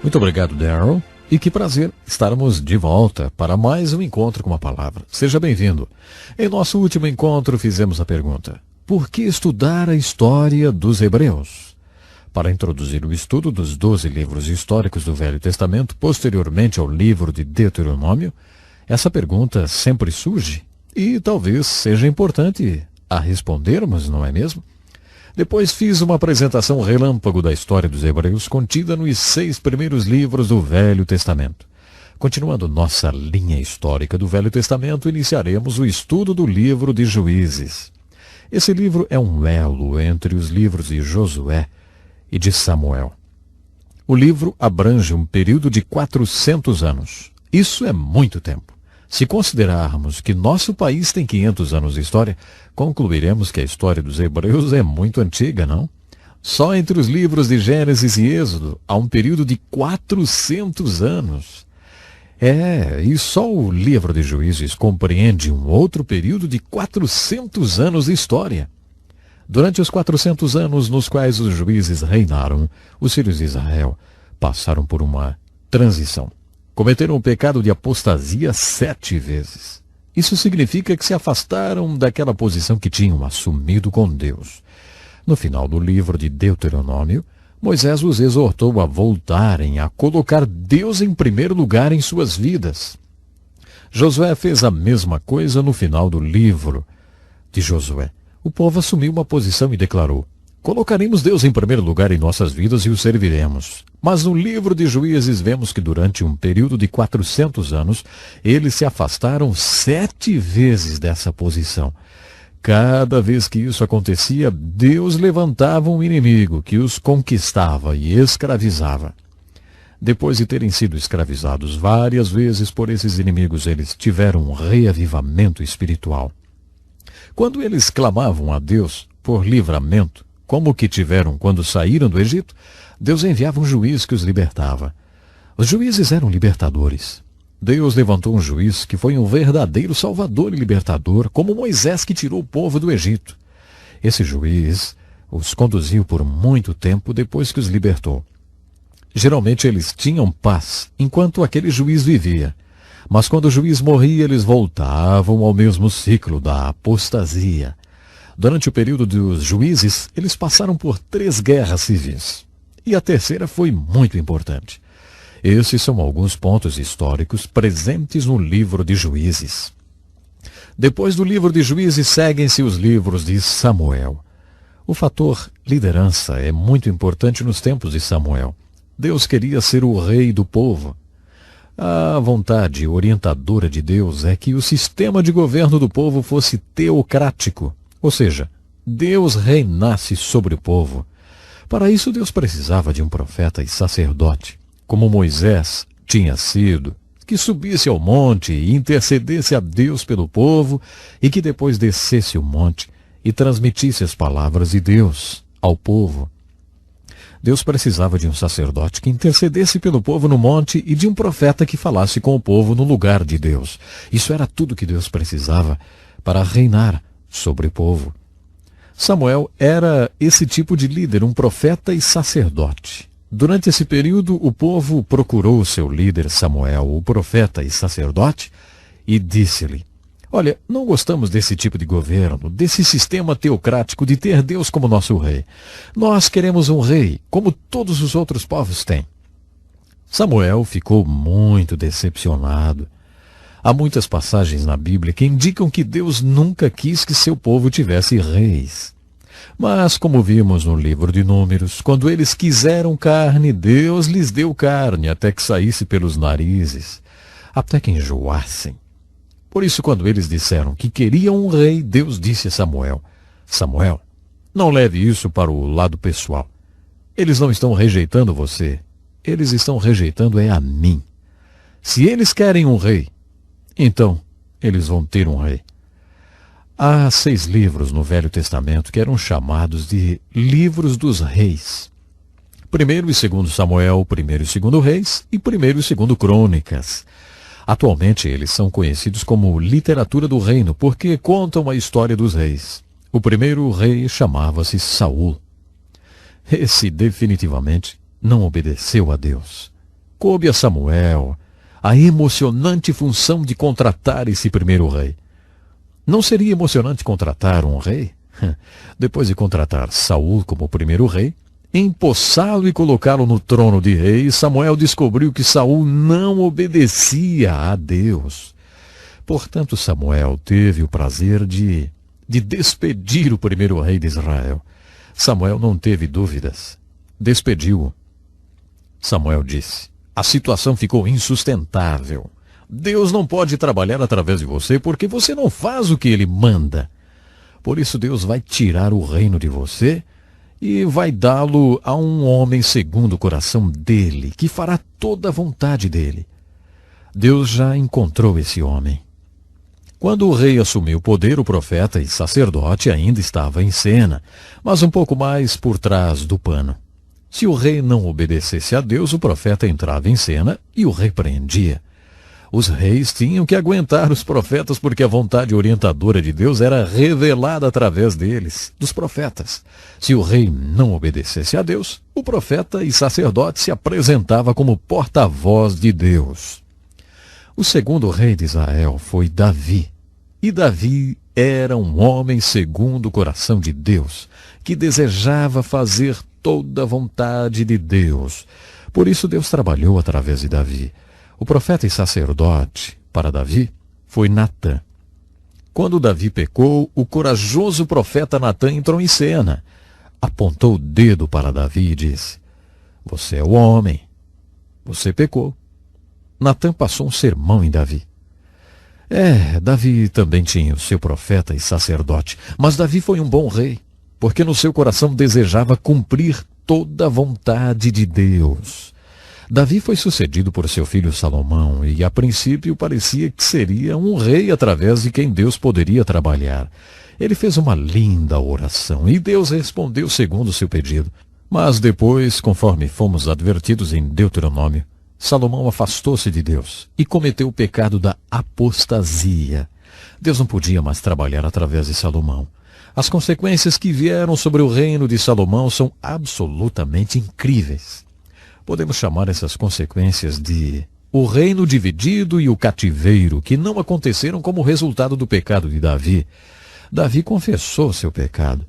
Muito obrigado, Darryl. E que prazer estarmos de volta para mais um encontro com a palavra. Seja bem-vindo. Em nosso último encontro fizemos a pergunta: por que estudar a história dos Hebreus? Para introduzir o estudo dos 12 livros históricos do Velho Testamento, posteriormente ao livro de Deuteronômio, essa pergunta sempre surge e talvez seja importante a respondermos, não é mesmo? Depois fiz uma apresentação relâmpago da história dos Hebreus contida nos 6 primeiros livros do Velho Testamento. Continuando nossa linha histórica do Velho Testamento, iniciaremos o estudo do livro de Juízes. Esse livro é um elo entre os livros de Josué e de Samuel. O livro abrange um período de 400 anos. Isso é muito tempo. Se considerarmos que nosso país tem 500 anos de história, concluiremos que a história dos Hebreus é muito antiga, não? Só entre os livros de Gênesis e Êxodo há um período de 400 anos. E só o livro de Juízes compreende um outro período de 400 anos de história. Durante os 400 anos nos quais os juízes reinaram, os filhos de Israel passaram por uma transição. Cometeram o pecado de apostasia 7 vezes. Isso significa que se afastaram daquela posição que tinham assumido com Deus. No final do livro de Deuteronômio, Moisés os exortou a voltarem a colocar Deus em primeiro lugar em suas vidas. Josué fez a mesma coisa no final do livro de Josué. O povo assumiu uma posição e declarou: colocaremos Deus em primeiro lugar em nossas vidas e o serviremos. Mas no livro de Juízes vemos que durante um período de 400 anos, eles se afastaram 7 vezes dessa posição. Cada vez que isso acontecia, Deus levantava um inimigo que os conquistava e escravizava. Depois de terem sido escravizados várias vezes por esses inimigos, eles tiveram um reavivamento espiritual. Quando eles clamavam a Deus por livramento, como o que tiveram quando saíram do Egito, Deus enviava um juiz que os libertava. Os juízes eram libertadores. Deus levantou um juiz que foi um verdadeiro salvador e libertador, como Moisés que tirou o povo do Egito. Esse juiz os conduziu por muito tempo depois que os libertou. Geralmente eles tinham paz enquanto aquele juiz vivia. Mas quando o juiz morria, eles voltavam ao mesmo ciclo da apostasia. Durante o período dos juízes, eles passaram por 3 guerras civis. E a terceira foi muito importante. Esses são alguns pontos históricos presentes no livro de Juízes. Depois do livro de Juízes, seguem-se os livros de Samuel. O fator liderança é muito importante nos tempos de Samuel. Deus queria ser o rei do povo. A vontade orientadora de Deus é que o sistema de governo do povo fosse teocrático. Ou seja, Deus reinasse sobre o povo. Para isso, Deus precisava de um profeta e sacerdote, como Moisés tinha sido, que subisse ao monte e intercedesse a Deus pelo povo e que depois descesse o monte e transmitisse as palavras de Deus ao povo. Deus precisava de um sacerdote que intercedesse pelo povo no monte e de um profeta que falasse com o povo no lugar de Deus. Isso era tudo que Deus precisava para reinar sobre o povo. Samuel era esse tipo de líder, um profeta e sacerdote. Durante esse período, o povo procurou seu líder Samuel, o profeta e sacerdote, e disse-lhe: olha, não gostamos desse tipo de governo, desse sistema teocrático de ter Deus como nosso rei. Nós queremos um rei, como todos os outros povos têm. Samuel ficou muito decepcionado. Há muitas passagens na Bíblia que indicam que Deus nunca quis que seu povo tivesse reis. Mas, como vimos no livro de Números, quando eles quiseram carne, Deus lhes deu carne até que saísse pelos narizes, até que enjoassem. Por isso, quando eles disseram que queriam um rei, Deus disse a Samuel: Samuel, não leve isso para o lado pessoal. Eles não estão rejeitando você, eles estão rejeitando a mim. Se eles querem um rei, então eles vão ter um rei. Há 6 livros no Velho Testamento que eram chamados de livros dos reis. 1º e 2º Samuel, 1º e 2º Reis e 1º e 2º Crônicas. Atualmente eles são conhecidos como literatura do reino, porque contam a história dos reis. O primeiro rei chamava-se Saul. Esse definitivamente não obedeceu a Deus. coube a Samuel a emocionante função de contratar esse primeiro rei. Não seria emocionante contratar um rei? Depois de contratar Saul como primeiro rei, empossá-lo e colocá-lo no trono de rei, Samuel descobriu que Saul não obedecia a Deus. Portanto, Samuel teve o prazer de despedir o primeiro rei de Israel. Samuel não teve dúvidas. Despediu-o. Samuel disse: a situação ficou insustentável. Deus não pode trabalhar através de você porque você não faz o que ele manda. Por isso Deus vai tirar o reino de você e vai dá-lo a um homem segundo o coração dele, que fará toda a vontade dele. Deus já encontrou esse homem. Quando o rei assumiu o poder, o profeta e sacerdote ainda estava em cena, mas um pouco mais por trás do pano. Se o rei não obedecesse a Deus, o profeta entrava em cena e o repreendia. Os reis tinham que aguentar os profetas porque a vontade orientadora de Deus era revelada através deles, dos profetas. Se o rei não obedecesse a Deus, o profeta e sacerdote se apresentava como porta-voz de Deus. O segundo rei de Israel foi Davi. E Davi era um homem segundo o coração de Deus, que desejava fazer toda a vontade de Deus. Por isso Deus trabalhou através de Davi. O profeta e sacerdote para Davi foi Natã. Quando Davi pecou, o corajoso profeta Natã entrou em cena, apontou o dedo para Davi e disse: você é o homem, você pecou. Natã passou um sermão em Davi. Davi também tinha o seu profeta e sacerdote, mas Davi foi um bom rei, porque no seu coração desejava cumprir toda a vontade de Deus. Davi foi sucedido por seu filho Salomão e, a princípio, parecia que seria um rei através de quem Deus poderia trabalhar. Ele fez uma linda oração e Deus respondeu segundo o seu pedido. Mas depois, conforme fomos advertidos em Deuteronômio, Salomão afastou-se de Deus e cometeu o pecado da apostasia. Deus não podia mais trabalhar através de Salomão. As consequências que vieram sobre o reino de Salomão são absolutamente incríveis. Podemos chamar essas consequências de o reino dividido e o cativeiro, que não aconteceram como resultado do pecado de Davi. Davi confessou seu pecado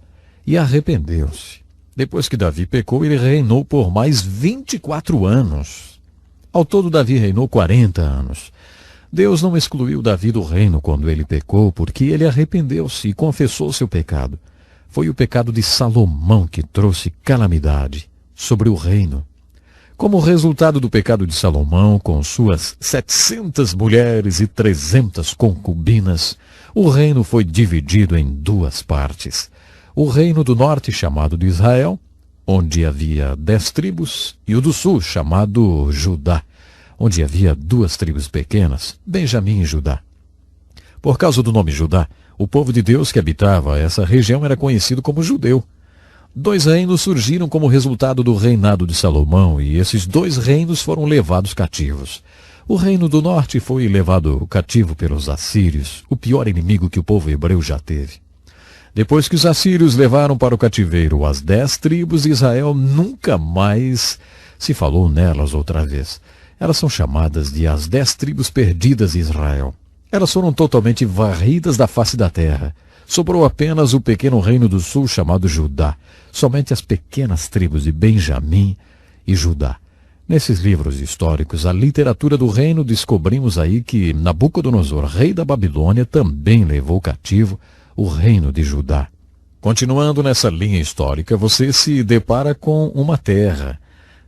e arrependeu-se. Depois que Davi pecou, ele reinou por mais 24 anos. Ao todo, Davi reinou 40 anos. Deus não excluiu Davi do reino quando ele pecou, porque ele arrependeu-se e confessou seu pecado. Foi o pecado de Salomão que trouxe calamidade sobre o reino. Como resultado do pecado de Salomão, com suas 700 mulheres e 300 concubinas, o reino foi dividido em duas partes. O reino do norte, chamado de Israel, onde havia 10 tribos, e o do sul, chamado Judá, onde havia 2 tribos pequenas, Benjamim e Judá. Por causa do nome Judá, o povo de Deus que habitava essa região era conhecido como judeu. 2 reinos surgiram como resultado do reinado de Salomão, e esses 2 reinos foram levados cativos. O reino do norte foi levado cativo pelos assírios, o pior inimigo que o povo hebreu já teve. Depois que os assírios levaram para o cativeiro as 10 tribos de Israel, nunca mais se falou nelas outra vez. Elas são chamadas de as 10 tribos perdidas de Israel. Elas foram totalmente varridas da face da terra. Sobrou apenas o pequeno reino do sul chamado Judá. Somente as pequenas tribos de Benjamim e Judá. Nesses livros históricos, a literatura do reino, descobrimos aí que Nabucodonosor, rei da Babilônia, também levou cativo o reino de Judá. Continuando nessa linha histórica, você se depara com uma terra,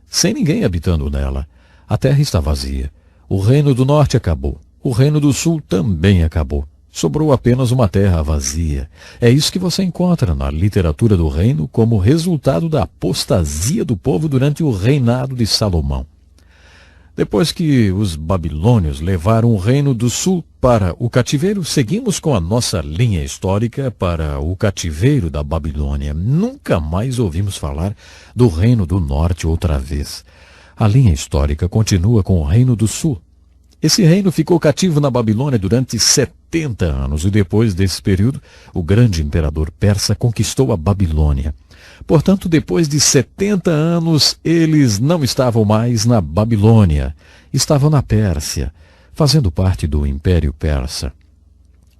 sem ninguém habitando nela. A terra está vazia. O reino do norte acabou. O reino do sul também acabou. Sobrou apenas uma terra vazia. É isso que você encontra na literatura do reino como resultado da apostasia do povo durante o reinado de Salomão. Depois que os babilônios levaram o reino do sul para o cativeiro, seguimos com a nossa linha histórica para o cativeiro da Babilônia. Nunca mais ouvimos falar do reino do norte outra vez. A linha histórica continua com o reino do sul. Esse reino ficou cativo na Babilônia durante 70 anos e depois desse período, o grande imperador persa conquistou a Babilônia. Portanto, depois de 70 anos, eles não estavam mais na Babilônia, estavam na Pérsia, fazendo parte do Império Persa.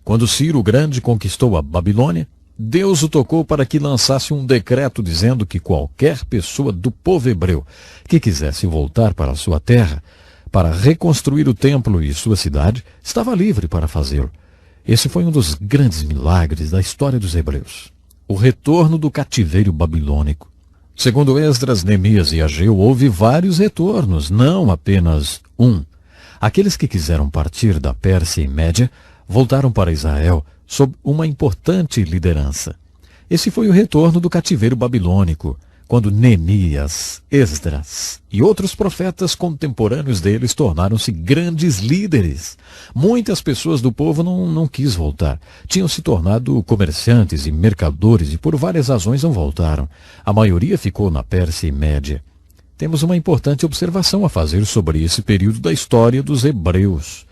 Quando Ciro o Grande conquistou a Babilônia, Deus o tocou para que lançasse um decreto dizendo que qualquer pessoa do povo hebreu que quisesse voltar para a sua terra, para reconstruir o templo e sua cidade, estava livre para fazê-lo. Esse foi um dos grandes milagres da história dos hebreus. O retorno do cativeiro babilônico. Segundo Esdras, Neemias e Ageu, houve vários retornos, não apenas um. Aqueles que quiseram partir da Pérsia e Média voltaram para Israel sob uma importante liderança. Esse foi o retorno do cativeiro babilônico, quando Neemias, Esdras e outros profetas contemporâneos deles tornaram-se grandes líderes. Muitas pessoas do povo não quis voltar. Tinham se tornado comerciantes e mercadores e por várias razões não voltaram. A maioria ficou na Pérsia e Média. Temos uma importante observação a fazer sobre esse período da história dos hebreus.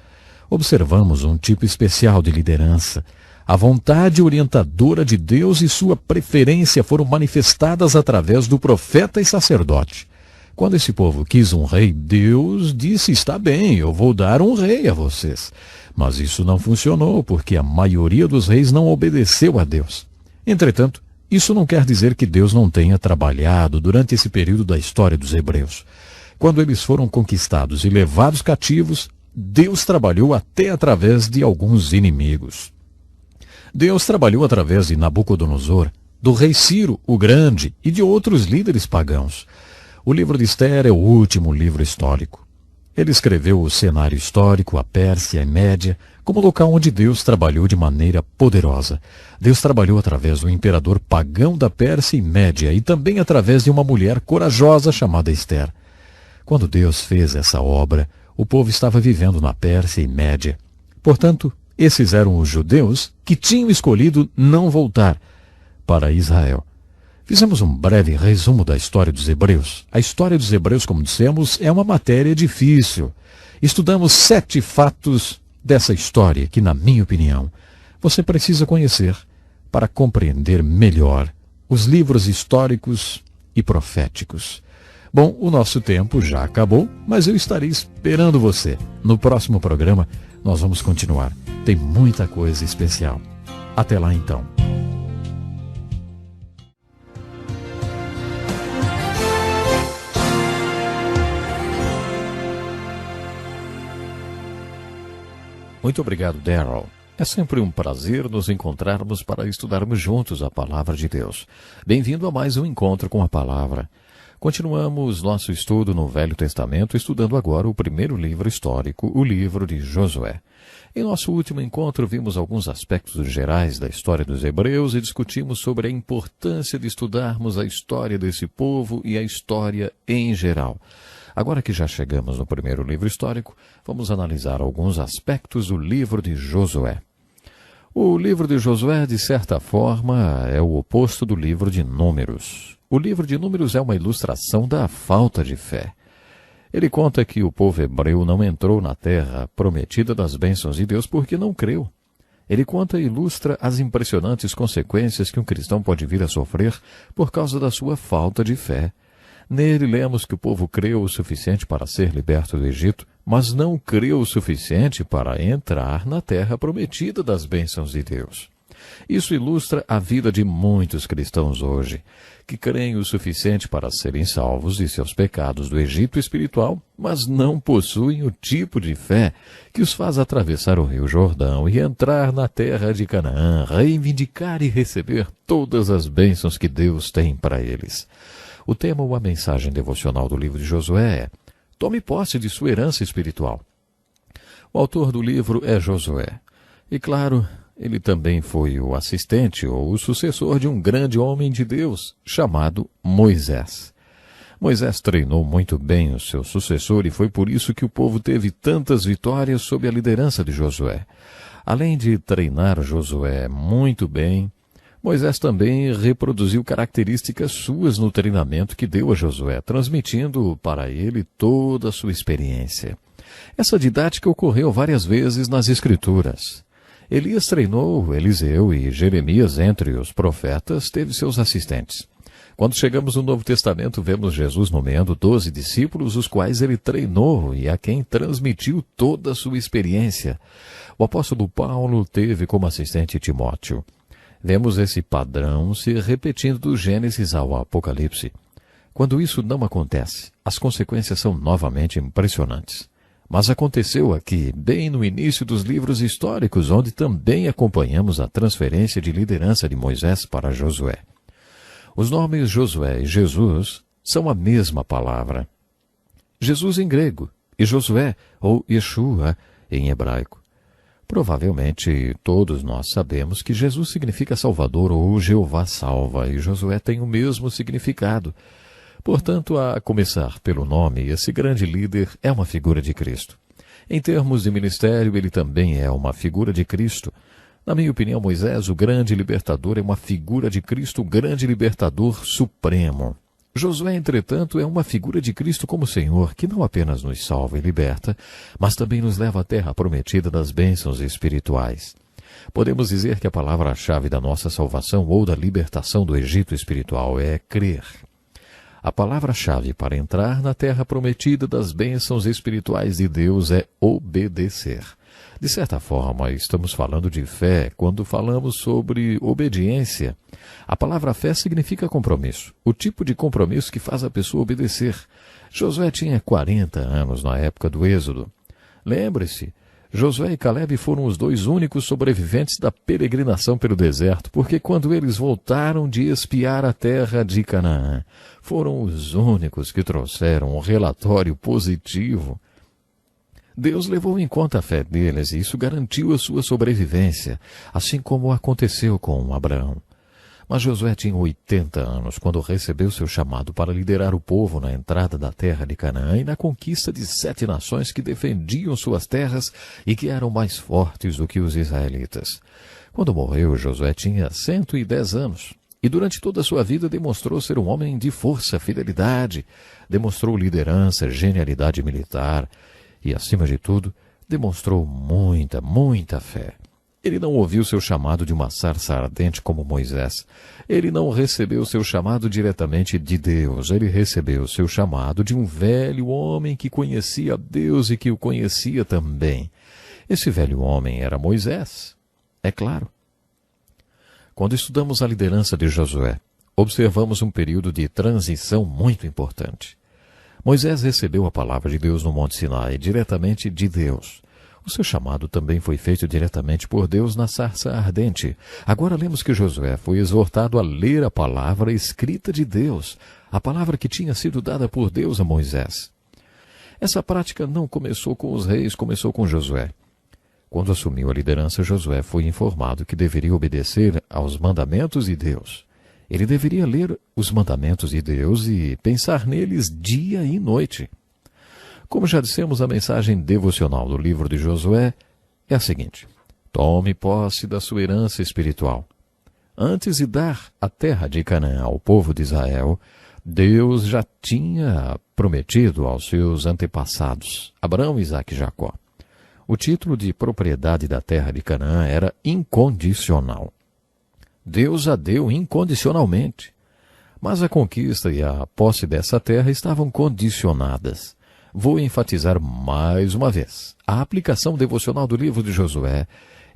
Observamos um tipo especial de liderança. A vontade orientadora de Deus e sua preferência foram manifestadas através do profeta e sacerdote. Quando esse povo quis um rei, Deus disse: está bem, eu vou dar um rei a vocês. Mas isso não funcionou, porque a maioria dos reis não obedeceu a Deus. Entretanto, isso não quer dizer que Deus não tenha trabalhado durante esse período da história dos hebreus. Quando eles foram conquistados e levados cativos, Deus trabalhou até através de alguns inimigos. Deus trabalhou através de Nabucodonosor, do rei Ciro o Grande e de outros líderes pagãos. O livro de Esther é o último livro histórico. Ele escreveu o cenário histórico, a Pérsia e Média, como local onde Deus trabalhou de maneira poderosa. Deus trabalhou através do imperador pagão da Pérsia e Média e também através de uma mulher corajosa chamada Esther. Quando Deus fez essa obra, o povo estava vivendo na Pérsia e Média. Portanto, esses eram os judeus que tinham escolhido não voltar para Israel. Fizemos um breve resumo da história dos hebreus. A história dos hebreus, como dissemos, é uma matéria difícil. Estudamos 7 fatos dessa história que, na minha opinião, você precisa conhecer para compreender melhor os livros históricos e proféticos. Bom, o nosso tempo já acabou, mas eu estarei esperando você. No próximo programa, nós vamos continuar. Tem muita coisa especial. Até lá, então. Muito obrigado, Darrell. É sempre um prazer nos encontrarmos para estudarmos juntos a Palavra de Deus. Bem-vindo a mais um encontro com a Palavra. Continuamos nosso estudo no Velho Testamento, estudando agora o primeiro livro histórico, o livro de Josué. Em nosso último encontro, vimos alguns aspectos gerais da história dos hebreus e discutimos sobre a importância de estudarmos a história desse povo e a história em geral. Agora que já chegamos no primeiro livro histórico, vamos analisar alguns aspectos do livro de Josué. O livro de Josué, de certa forma, é o oposto do livro de Números. O livro de Números é uma ilustração da falta de fé. Ele conta que o povo hebreu não entrou na terra prometida das bênçãos de Deus porque não creu. Ele conta e ilustra as impressionantes consequências que um cristão pode vir a sofrer por causa da sua falta de fé. Nele lemos que o povo creu o suficiente para ser liberto do Egito, mas não creu o suficiente para entrar na terra prometida das bênçãos de Deus. Isso ilustra a vida de muitos cristãos hoje, que creem o suficiente para serem salvos de seus pecados do Egito espiritual, mas não possuem o tipo de fé que os faz atravessar o Rio Jordão e entrar na terra de Canaã, reivindicar e receber todas as bênçãos que Deus tem para eles. O tema ou a mensagem devocional do livro de Josué é: tome posse de sua herança espiritual. O autor do livro é Josué. E claro, ele também foi o assistente ou o sucessor de um grande homem de Deus chamado Moisés. Moisés treinou muito bem o seu sucessor e foi por isso que o povo teve tantas vitórias sob a liderança de Josué. Além de treinar Josué muito bem, Moisés também reproduziu características suas no treinamento que deu a Josué, transmitindo para ele toda a sua experiência. Essa didática ocorreu várias vezes nas Escrituras. Elias treinou Eliseu e Jeremias, entre os profetas, teve seus assistentes. Quando chegamos no Novo Testamento, vemos Jesus nomeando 12 discípulos, os quais ele treinou e a quem transmitiu toda a sua experiência. O apóstolo Paulo teve como assistente Timóteo. Vemos esse padrão se repetindo do Gênesis ao Apocalipse. Quando isso não acontece, as consequências são novamente impressionantes. Mas aconteceu aqui, bem no início dos livros históricos, onde também acompanhamos a transferência de liderança de Moisés para Josué. Os nomes Josué e Jesus são a mesma palavra. Jesus em grego e Josué, ou Yeshua, em hebraico. Provavelmente todos nós sabemos que Jesus significa Salvador ou Jeová salva, e Josué tem o mesmo significado. Portanto, a começar pelo nome, esse grande líder é uma figura de Cristo. Em termos de ministério, ele também é uma figura de Cristo. Na minha opinião, Moisés, o grande libertador, é uma figura de Cristo, o grande libertador supremo. Josué, entretanto, é uma figura de Cristo como Senhor, que não apenas nos salva e liberta, mas também nos leva à terra prometida das bênçãos espirituais. Podemos dizer que a palavra-chave da nossa salvação ou da libertação do Egito espiritual é crer. A palavra-chave para entrar na terra prometida das bênçãos espirituais de Deus é obedecer. De certa forma, estamos falando de fé quando falamos sobre obediência. A palavra fé significa compromisso, o tipo de compromisso que faz a pessoa obedecer. Josué tinha 40 anos na época do Êxodo. Lembre-se, Josué e Calebe foram os dois únicos sobreviventes da peregrinação pelo deserto, porque quando eles voltaram de espiar a terra de Canaã, foram os únicos que trouxeram um relatório positivo. Deus levou em conta a fé deles e isso garantiu a sua sobrevivência, assim como aconteceu com Abraão. Mas Josué tinha 80 anos quando recebeu seu chamado para liderar o povo na entrada da terra de Canaã e na conquista de 7 nações que defendiam suas terras e que eram mais fortes do que os israelitas. Quando morreu, Josué tinha 110 anos e durante toda a sua vida demonstrou ser um homem de força, fidelidade, demonstrou liderança, genialidade militar e, acima de tudo, demonstrou muita fé. Ele não ouviu seu chamado de uma sarça ardente como Moisés. Ele não recebeu seu chamado diretamente de Deus. Ele recebeu seu chamado de um velho homem que conhecia Deus e que o conhecia também. Esse velho homem era Moisés, é claro. Quando estudamos a liderança de Josué, observamos um período de transição muito importante. Moisés recebeu a palavra de Deus no Monte Sinai, diretamente de Deus. O seu chamado também foi feito diretamente por Deus na sarça ardente. Agora lemos que Josué foi exortado a ler a palavra escrita de Deus, a palavra que tinha sido dada por Deus a Moisés. Essa prática não começou com os reis, começou com Josué. Quando assumiu a liderança, Josué foi informado que deveria obedecer aos mandamentos de Deus. Ele deveria ler os mandamentos de Deus e pensar neles dia e noite. Como já dissemos, a mensagem devocional do livro de Josué é a seguinte: tome posse da sua herança espiritual. Antes de dar a terra de Canaã ao povo de Israel, Deus já tinha prometido aos seus antepassados, Abraão, Isaque e Jacó. O título de propriedade da terra de Canaã era incondicional. Deus a deu incondicionalmente. Mas a conquista e a posse dessa terra estavam condicionadas. Vou enfatizar mais uma vez. A aplicação devocional do livro de Josué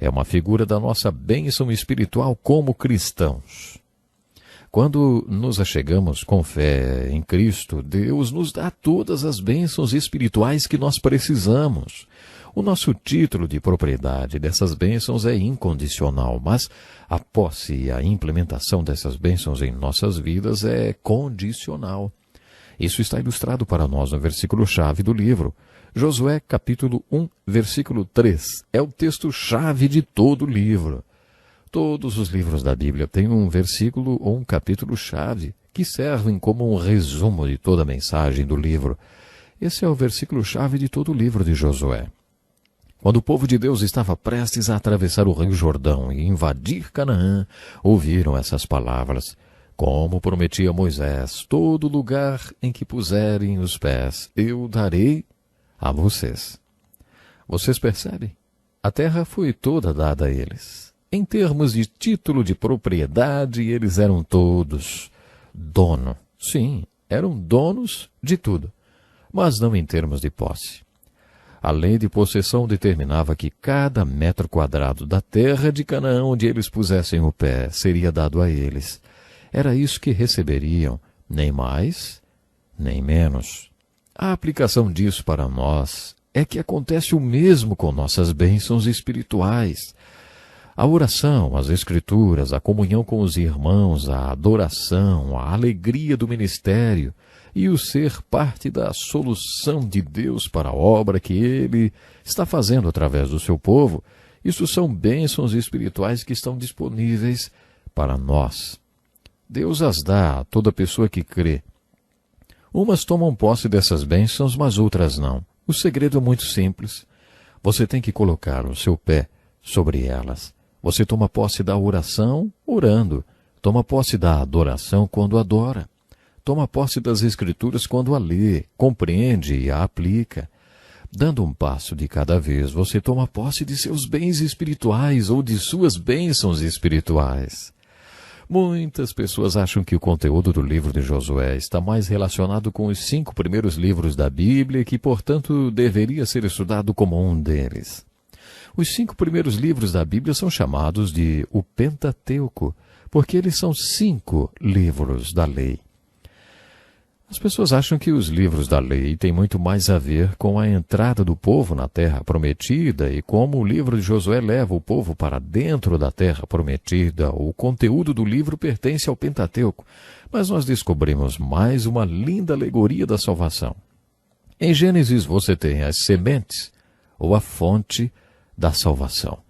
é uma figura da nossa bênção espiritual como cristãos. Quando nos achegamos com fé em Cristo, Deus nos dá todas as bênçãos espirituais que nós precisamos. O nosso título de propriedade dessas bênçãos é incondicional, mas a posse e a implementação dessas bênçãos em nossas vidas é condicional. Isso está ilustrado para nós no versículo-chave do livro. Josué, capítulo 1, versículo 3. É o texto-chave de todo o livro. Todos os livros da Bíblia têm um versículo ou um capítulo-chave que servem como um resumo de toda a mensagem do livro. Esse é o versículo-chave de todo o livro de Josué. Quando o povo de Deus estava prestes a atravessar o Rio Jordão e invadir Canaã, ouviram essas palavras: como prometia Moisés, todo lugar em que puserem os pés, eu darei a vocês. Vocês percebem? A terra foi toda dada a eles. Em termos de título de propriedade, eles eram todos dono. Sim, eram donos de tudo, mas não em termos de posse. A lei de possessão determinava que cada metro quadrado da terra de Canaã onde eles pusessem o pé seria dado a eles. Era isso que receberiam, nem mais, nem menos. A aplicação disso para nós é que acontece o mesmo com nossas bênçãos espirituais. A oração, as escrituras, a comunhão com os irmãos, a adoração, a alegria do ministério e o ser parte da solução de Deus para a obra que Ele está fazendo através do seu povo, isso são bênçãos espirituais que estão disponíveis para nós. Deus as dá a toda pessoa que crê. Umas tomam posse dessas bênçãos, mas outras não. O segredo é muito simples. Você tem que colocar o seu pé sobre elas. Você toma posse da oração orando. Toma posse da adoração quando adora. Toma posse das Escrituras quando a lê, compreende e a aplica. Dando um passo de cada vez, você toma posse de seus bens espirituais ou de suas bênçãos espirituais. Muitas pessoas acham que o conteúdo do livro de Josué está mais relacionado com os 5 primeiros livros da Bíblia e que, portanto, deveria ser estudado como um deles. Os 5 primeiros livros da Bíblia são chamados de o Pentateuco, porque eles são 5 livros da lei. As pessoas acham que os livros da lei têm muito mais a ver com a entrada do povo na terra prometida e como o livro de Josué leva o povo para dentro da terra prometida. O conteúdo do livro pertence ao Pentateuco, mas nós descobrimos mais uma linda alegoria da salvação. Em Gênesis você tem as sementes, ou a fonte da salvação.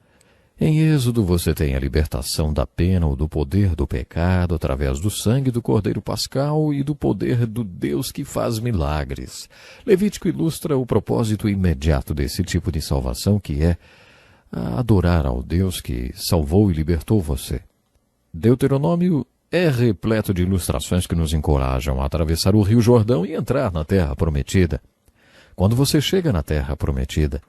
Em Êxodo você tem a libertação da pena ou do poder do pecado através do sangue do Cordeiro Pascal e do poder do Deus que faz milagres. Levítico ilustra o propósito imediato desse tipo de salvação, que é adorar ao Deus que salvou e libertou você. Deuteronômio é repleto de ilustrações que nos encorajam a atravessar o Rio Jordão e entrar na Terra Prometida. Quando você chega na Terra Prometida,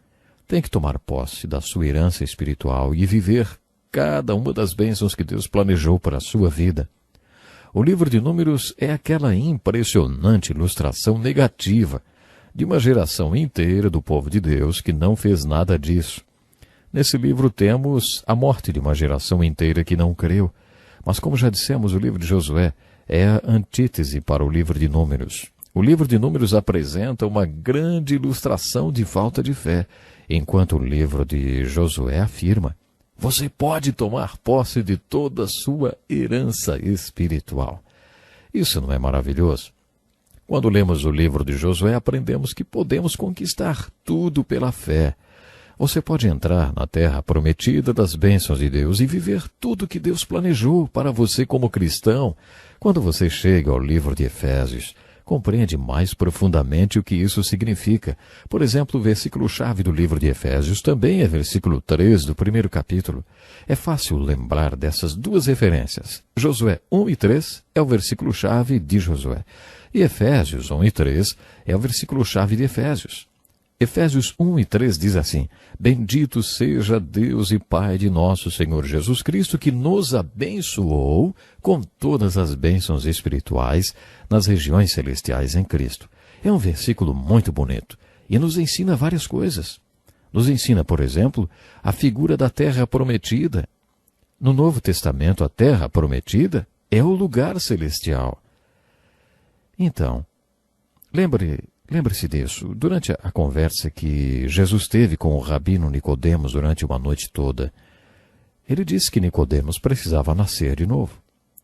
tem que tomar posse da sua herança espiritual e viver cada uma das bênçãos que Deus planejou para a sua vida. O livro de Números é aquela impressionante ilustração negativa de uma geração inteira do povo de Deus que não fez nada disso. Nesse livro temos a morte de uma geração inteira que não creu, mas como já dissemos, o livro de Josué é a antítese para o livro de Números. O livro de Números apresenta uma grande ilustração de falta de fé, enquanto o livro de Josué afirma: você pode tomar posse de toda a sua herança espiritual. Isso não é maravilhoso? Quando lemos o livro de Josué, aprendemos que podemos conquistar tudo pela fé. Você pode entrar na terra prometida das bênçãos de Deus e viver tudo que Deus planejou para você como cristão. Quando você chega ao livro de Efésios, compreende mais profundamente o que isso significa. Por exemplo, o versículo-chave do livro de Efésios também é versículo 3 do primeiro capítulo. É fácil lembrar dessas duas referências. Josué 1 e 3 é o versículo-chave de Josué. E Efésios 1 e 3 é o versículo-chave de Efésios. Efésios 1 e 3 diz assim: bendito seja Deus e Pai de nosso Senhor Jesus Cristo, que nos abençoou com todas as bênçãos espirituais nas regiões celestiais em Cristo. É um versículo muito bonito e nos ensina várias coisas. Nos ensina, por exemplo, a figura da terra prometida. No Novo Testamento, a terra prometida é o lugar celestial. Então, lembre-se disso. Durante a conversa que Jesus teve com o rabino Nicodemos durante uma noite toda, ele disse que Nicodemos precisava nascer de novo.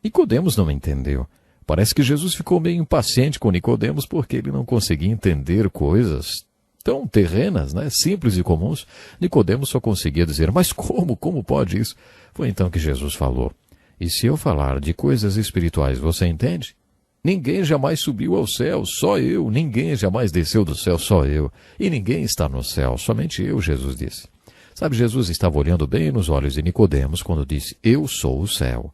Nicodemos não entendeu. Parece que Jesus ficou meio impaciente com Nicodemos porque ele não conseguia entender coisas tão terrenas, simples e comuns. Nicodemos só conseguia dizer: mas como pode isso? Foi então que Jesus falou: e se eu falar de coisas espirituais, você entende? Ninguém jamais subiu ao céu, só eu. Ninguém jamais desceu do céu, só eu. E ninguém está no céu, somente eu, Jesus disse. Sabe, Jesus estava olhando bem nos olhos de Nicodemos quando disse: eu sou o céu.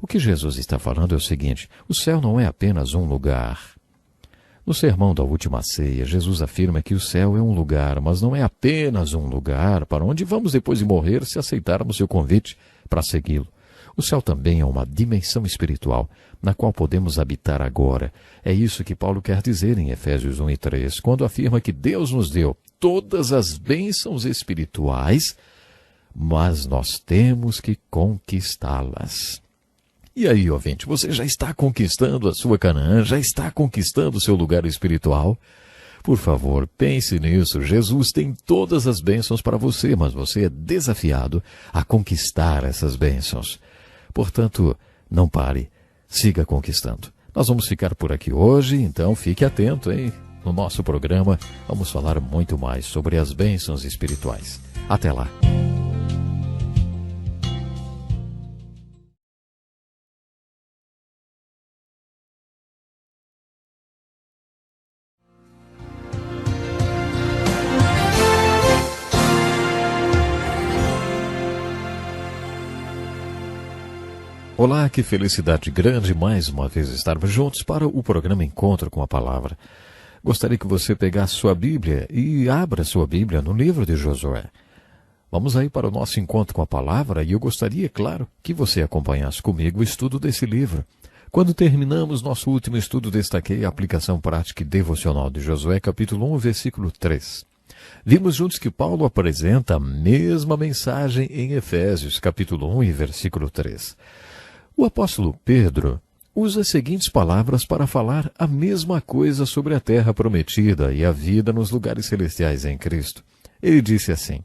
O que Jesus está falando é o seguinte: o céu não é apenas um lugar. No sermão da última ceia, Jesus afirma que o céu é um lugar, mas não é apenas um lugar para onde vamos depois de morrer se aceitarmos seu convite para segui-lo. O céu também é uma dimensão espiritual, na qual podemos habitar agora. É isso que Paulo quer dizer em Efésios 1 e 3, quando afirma que Deus nos deu todas as bênçãos espirituais, mas nós temos que conquistá-las. E aí, ouvinte, você já está conquistando a sua Canaã? Já está conquistando o seu lugar espiritual? Por favor, pense nisso. Jesus tem todas as bênçãos para você, mas você é desafiado a conquistar essas bênçãos. Portanto, não pare, siga conquistando. Nós vamos ficar por aqui hoje, então fique atento, hein? No nosso programa, vamos falar muito mais sobre as bênçãos espirituais. Até lá! Olá, que felicidade grande mais uma vez estarmos juntos para o programa Encontro com a Palavra. Gostaria que você pegasse sua Bíblia e abra sua Bíblia no livro de Josué. Vamos aí para o nosso Encontro com a Palavra e eu gostaria, claro, que você acompanhasse comigo o estudo desse livro. Quando terminamos nosso último estudo, destaquei a aplicação prática e devocional de Josué, capítulo 1, versículo 3. Vimos juntos que Paulo apresenta a mesma mensagem em Efésios, capítulo 1 e versículo 3. O apóstolo Pedro usa as seguintes palavras para falar a mesma coisa sobre a terra prometida e a vida nos lugares celestiais em Cristo. Ele disse assim: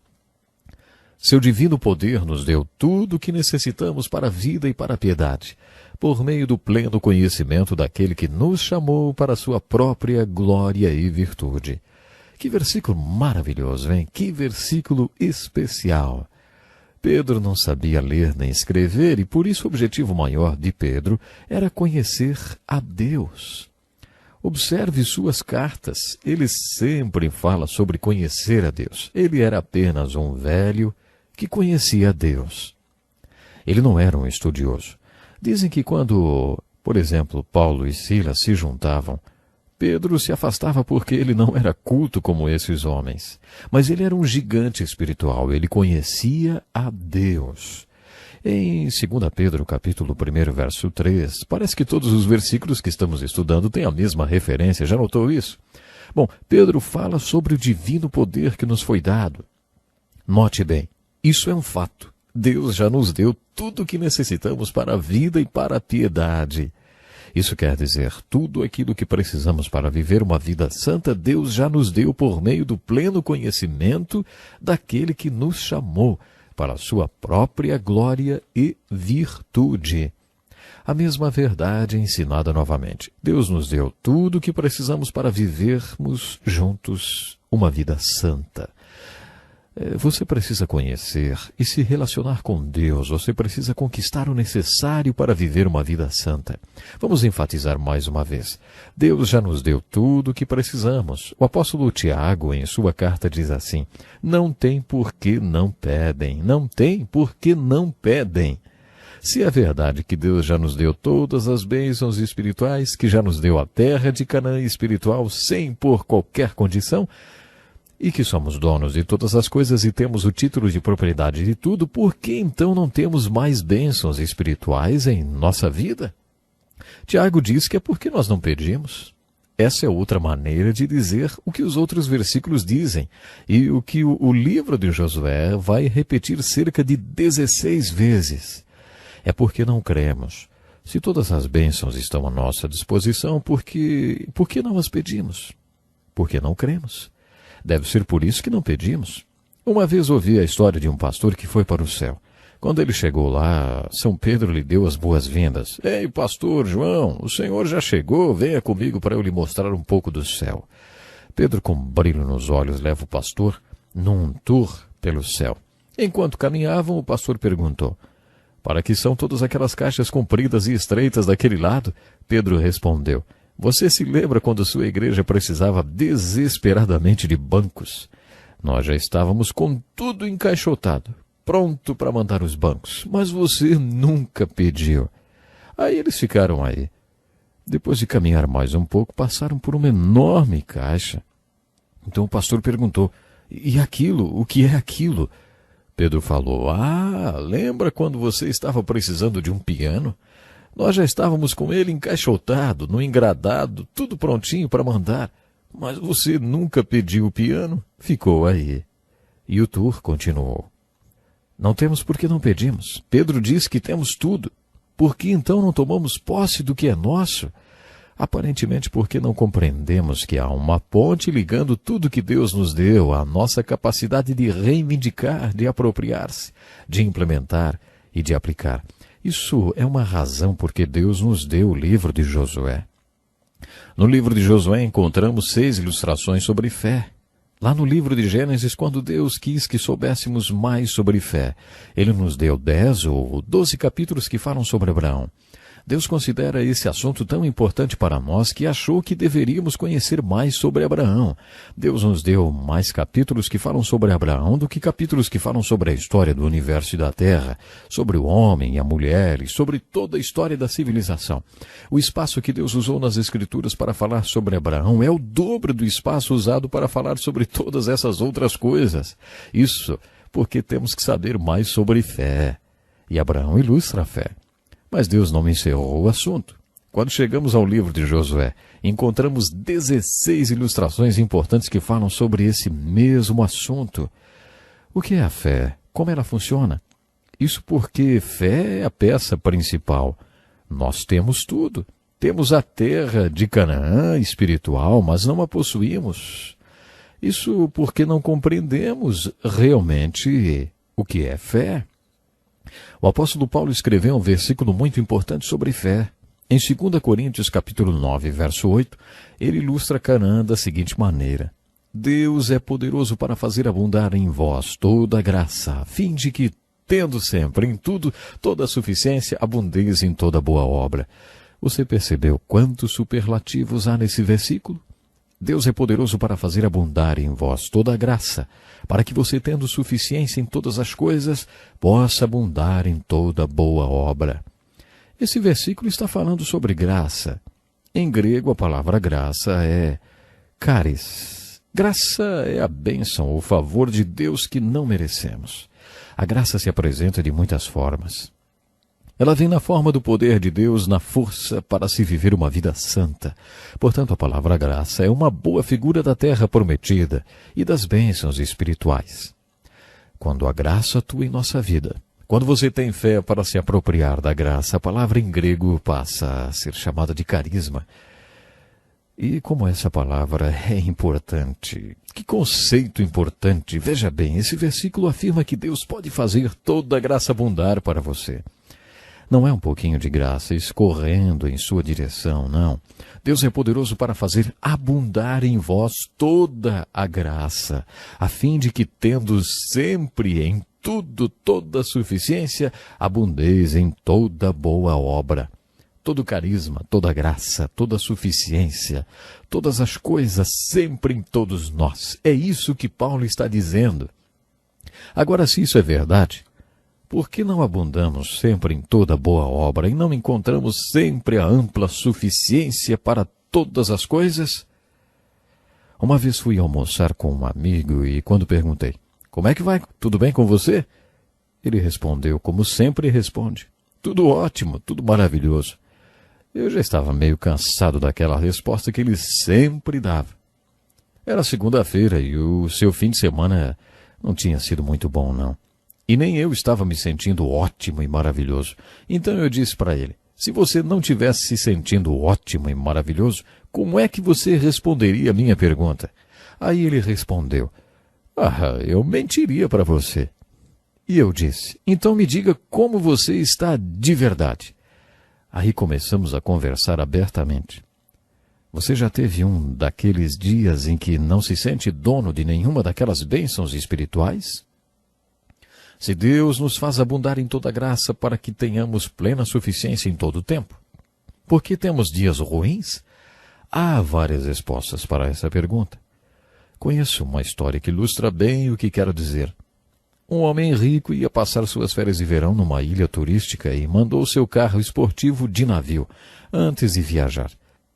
seu divino poder nos deu tudo o que necessitamos para a vida e para a piedade, por meio do pleno conhecimento daquele que nos chamou para a sua própria glória e virtude. Que versículo maravilhoso, hein? Que versículo especial! Pedro não sabia ler nem escrever e por isso o objetivo maior de Pedro era conhecer a Deus. Observe suas cartas, ele sempre fala sobre conhecer a Deus. Ele era apenas um velho que conhecia a Deus. Ele não era um estudioso. Dizem que quando, por exemplo, Paulo e Silas se juntavam, Pedro se afastava porque ele não era culto como esses homens. Mas ele era um gigante espiritual, ele conhecia a Deus. Em 2 Pedro, capítulo 1, verso 3, parece que todos os versículos que estamos estudando têm a mesma referência, já notou isso? Bom, Pedro fala sobre o divino poder que nos foi dado. Note bem, isso é um fato. Deus já nos deu tudo o que necessitamos para a vida e para a piedade. Isso quer dizer, tudo aquilo que precisamos para viver uma vida santa, Deus já nos deu por meio do pleno conhecimento daquele que nos chamou para a sua própria glória e virtude. A mesma verdade ensinada novamente. Deus nos deu tudo o que precisamos para vivermos juntos uma vida santa. Você precisa conhecer e se relacionar com Deus. Você precisa conquistar o necessário para viver uma vida santa. Vamos enfatizar mais uma vez. Deus já nos deu tudo o que precisamos. O apóstolo Tiago, em sua carta, diz assim: não tem por que não pedem. Não tem por que não pedem. Se é verdade que Deus já nos deu todas as bênçãos espirituais, que já nos deu a terra de Canaã espiritual sem por qualquer condição, e que somos donos de todas as coisas e temos o título de propriedade de tudo, por que então não temos mais bênçãos espirituais em nossa vida? Tiago diz que é porque nós não pedimos. Essa é outra maneira de dizer o que os outros versículos dizem e o que o livro de Josué vai repetir cerca de 16 vezes. É porque não cremos. Se todas as bênçãos estão à nossa disposição, por que não as pedimos? Porque não cremos. Deve ser por isso que não pedimos. Uma vez ouvi a história de um pastor que foi para o céu. Quando ele chegou lá, São Pedro lhe deu as boas-vindas. Ei, pastor João, o senhor já chegou? Venha comigo para eu lhe mostrar um pouco do céu. Pedro, com brilho nos olhos, leva o pastor num tour pelo céu. Enquanto caminhavam, o pastor perguntou: para que são todas aquelas caixas compridas e estreitas daquele lado? Pedro respondeu: você se lembra quando sua igreja precisava desesperadamente de bancos? Nós já estávamos com tudo encaixotado, pronto para mandar os bancos, mas você nunca pediu. Aí eles ficaram aí. Depois de caminhar mais um pouco, passaram por uma enorme caixa. Então o pastor perguntou: e aquilo? O que é aquilo? Pedro falou: "Ah, lembra quando você estava precisando de um piano? Nós já estávamos com ele encaixotado, no engradado, tudo prontinho para mandar. Mas você nunca pediu o piano? Ficou aí." E o tour continuou. "Não temos porque não pedimos. Pedro diz que temos tudo. Por que então não tomamos posse do que é nosso? Aparentemente porque não compreendemos que há uma ponte ligando tudo que Deus nos deu à nossa capacidade de reivindicar, de apropriar-se, de implementar e de aplicar. Isso é uma razão porque Deus nos deu o livro de Josué. No livro de Josué encontramos 6 ilustrações sobre fé. Lá no livro de Gênesis, quando Deus quis que soubéssemos mais sobre fé, Ele nos deu 10 ou 12 capítulos que falam sobre Abraão. Deus considera esse assunto tão importante para nós que achou que deveríamos conhecer mais sobre Abraão. Deus nos deu mais capítulos que falam sobre Abraão do que capítulos que falam sobre a história do universo e da terra, sobre o homem e a mulher e sobre toda a história da civilização. O espaço que Deus usou nas Escrituras para falar sobre Abraão é o dobro do espaço usado para falar sobre todas essas outras coisas. Isso porque temos que saber mais sobre fé. E Abraão ilustra a fé. Mas Deus não encerrou o assunto. Quando chegamos ao livro de Josué, encontramos 16 ilustrações importantes que falam sobre esse mesmo assunto. O que é a fé? Como ela funciona? Isso porque fé é a peça principal. Nós temos tudo. Temos a terra de Canaã espiritual, mas não a possuímos. Isso porque não compreendemos realmente o que é fé. O apóstolo Paulo escreveu um versículo muito importante sobre fé. Em 2 Coríntios capítulo 9, verso 8, ele ilustra Canaã da seguinte maneira: Deus é poderoso para fazer abundar em vós toda a graça, a fim de que, tendo sempre em tudo toda a suficiência, abundeis em toda boa obra. Você percebeu quantos superlativos há nesse versículo? Deus é poderoso para fazer abundar em vós toda a graça, para que você, tendo suficiência em todas as coisas, possa abundar em toda boa obra. Esse versículo está falando sobre graça. Em grego, a palavra graça é charis. Graça é a bênção ou favor de Deus que não merecemos. A graça se apresenta de muitas formas. Ela vem na forma do poder de Deus, na força para se viver uma vida santa. Portanto, a palavra graça é uma boa figura da terra prometida e das bênçãos espirituais. Quando a graça atua em nossa vida, quando você tem fé para se apropriar da graça, a palavra em grego passa a ser chamada de carisma. E como essa palavra é importante, que conceito importante! Veja bem, esse versículo afirma que Deus pode fazer toda a graça abundar para você. Não é um pouquinho de graça escorrendo em sua direção, não. Deus é poderoso para fazer abundar em vós toda a graça, a fim de que, tendo sempre em tudo toda a suficiência, abundeis em toda boa obra. Todo carisma, toda graça, toda suficiência, todas as coisas sempre em todos nós. É isso que Paulo está dizendo. Agora, se isso é verdade, por que não abundamos sempre em toda boa obra e não encontramos sempre a ampla suficiência para todas as coisas? Uma vez fui almoçar com um amigo e quando perguntei: "Como é que vai? Tudo bem com você?" Ele respondeu como sempre responde: "Tudo ótimo, tudo maravilhoso." Eu já estava meio cansado daquela resposta que ele sempre dava. Era segunda-feira e o seu fim de semana não tinha sido muito bom, não. E nem eu estava me sentindo ótimo e maravilhoso. Então eu disse para ele: se você não tivesse se sentindo ótimo e maravilhoso, como é que você responderia a minha pergunta? Aí ele respondeu: eu mentiria para você. E eu disse: então me diga como você está de verdade. Aí começamos a conversar abertamente. Você já teve um daqueles dias em que não se sente dono de nenhuma daquelas bênçãos espirituais? Se Deus nos faz abundar em toda graça para que tenhamos plena suficiência em todo o tempo, por que temos dias ruins? Há várias respostas para essa pergunta. Conheço uma história que ilustra bem o que quero dizer. Um homem rico ia passar suas férias de verão numa ilha turística e mandou seu carro esportivo de navio antes de viajar.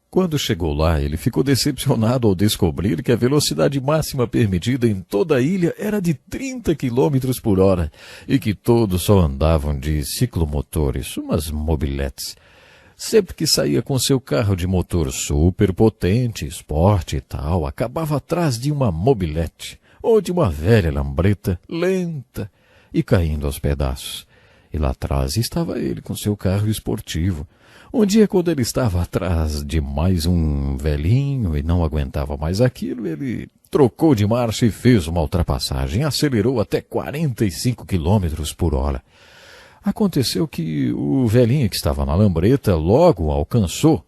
Quando chegou lá, ele ficou decepcionado ao descobrir que a velocidade máxima permitida em toda a ilha era de 30 quilômetros por hora e que todos só andavam de ciclomotores, umas mobiletes. Sempre que saía com seu carro de motor super potente, esporte e tal, acabava atrás de uma mobilete ou de uma velha lambreta lenta e caindo aos pedaços. E lá atrás estava ele com seu carro esportivo. Um dia, quando ele estava atrás de mais um velhinho e não aguentava mais aquilo, ele trocou de marcha e fez uma ultrapassagem. Acelerou até 45 quilômetros por hora. Aconteceu que o velhinho que estava na lambreta logo alcançou.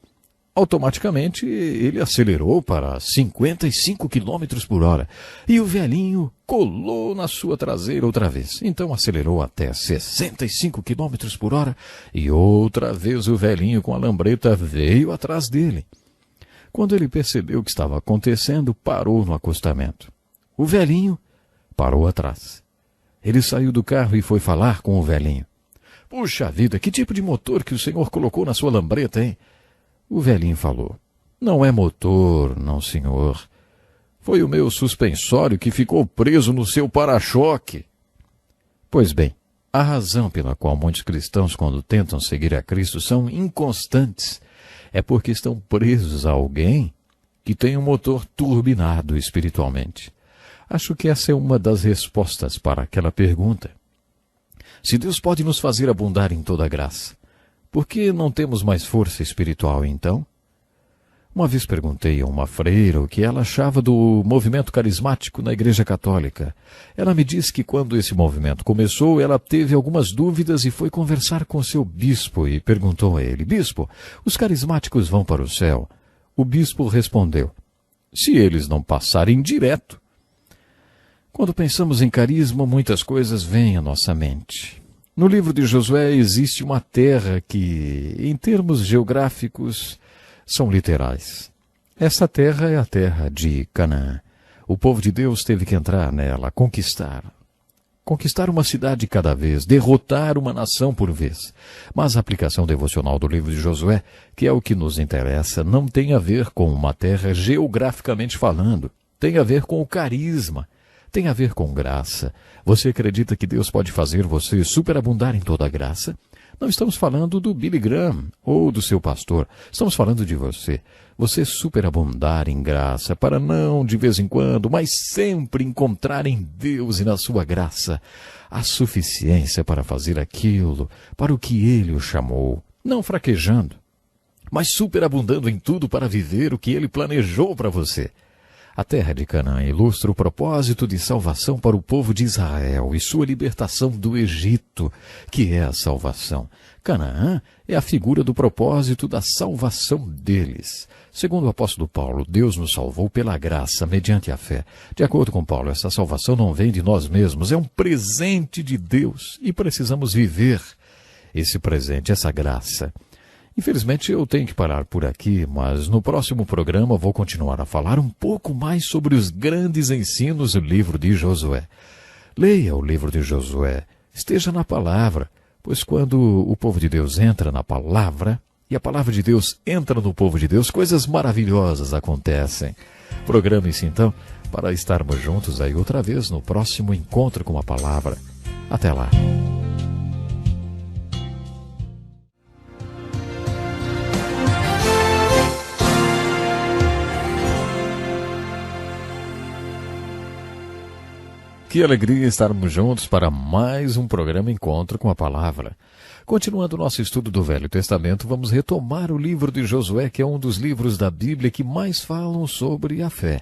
Automaticamente, ele acelerou para 55 quilômetros por hora. E o velhinho colou na sua traseira outra vez. Então acelerou até 65 quilômetros por hora. E outra vez o velhinho com a lambreta veio atrás dele. Quando ele percebeu o que estava acontecendo, parou no acostamento. O velhinho parou atrás. Ele saiu do carro e foi falar com o velhinho. Puxa vida, que tipo de motor que o senhor colocou na sua lambreta, hein? O velhinho falou, não é motor, não senhor. Foi o meu suspensório que ficou preso no seu para-choque. Pois bem, a razão pela qual muitos cristãos, quando tentam seguir a Cristo, são inconstantes é porque estão presos a alguém que tem um motor turbinado espiritualmente. Acho que essa é uma das respostas para aquela pergunta. Se Deus pode nos fazer abundar em toda graça, por que não temos mais força espiritual, então? Uma vez perguntei a uma freira o que ela achava do movimento carismático na Igreja Católica. Ela me disse que quando esse movimento começou, ela teve algumas dúvidas e foi conversar com seu bispo e perguntou a ele, Bispo, os carismáticos vão para o céu? O bispo respondeu, se eles não passarem direto. Quando pensamos em carisma, muitas coisas vêm à nossa mente. No livro de Josué existe uma terra que, em termos geográficos, são literais. Essa terra é a terra de Canaã. O povo de Deus teve que entrar nela, conquistar. Conquistar uma cidade cada vez, derrotar uma nação por vez. Mas a aplicação devocional do livro de Josué, que é o que nos interessa, não tem a ver com uma terra geograficamente falando. Tem a ver com o carisma. Tem a ver com graça. Você acredita que Deus pode fazer você superabundar em toda a graça? Não estamos falando do Billy Graham ou do seu pastor. Estamos falando de você. Você superabundar em graça para não, de vez em quando, mas sempre encontrar em Deus e na sua graça a suficiência para fazer aquilo para o que Ele o chamou. Não fraquejando, mas superabundando em tudo para viver o que Ele planejou para você. A terra de Canaã ilustra o propósito de salvação para o povo de Israel e sua libertação do Egito, que é a salvação. Canaã é a figura do propósito da salvação deles. Segundo o apóstolo Paulo, Deus nos salvou pela graça, mediante a fé. De acordo com Paulo, essa salvação não vem de nós mesmos, é um presente de Deus e precisamos viver esse presente, essa graça. Infelizmente eu tenho que parar por aqui, mas no próximo programa vou continuar a falar um pouco mais sobre os grandes ensinos do livro de Josué. Leia o livro de Josué, esteja na palavra, pois quando o povo de Deus entra na palavra, e a palavra de Deus entra no povo de Deus, coisas maravilhosas acontecem. Programe-se então para estarmos juntos aí outra vez no próximo encontro com a palavra. Até lá. Que alegria estarmos juntos para mais um programa Encontro com a Palavra. Continuando o nosso estudo do Velho Testamento, vamos retomar o livro de Josué, que é um dos livros da Bíblia que mais falam sobre a fé.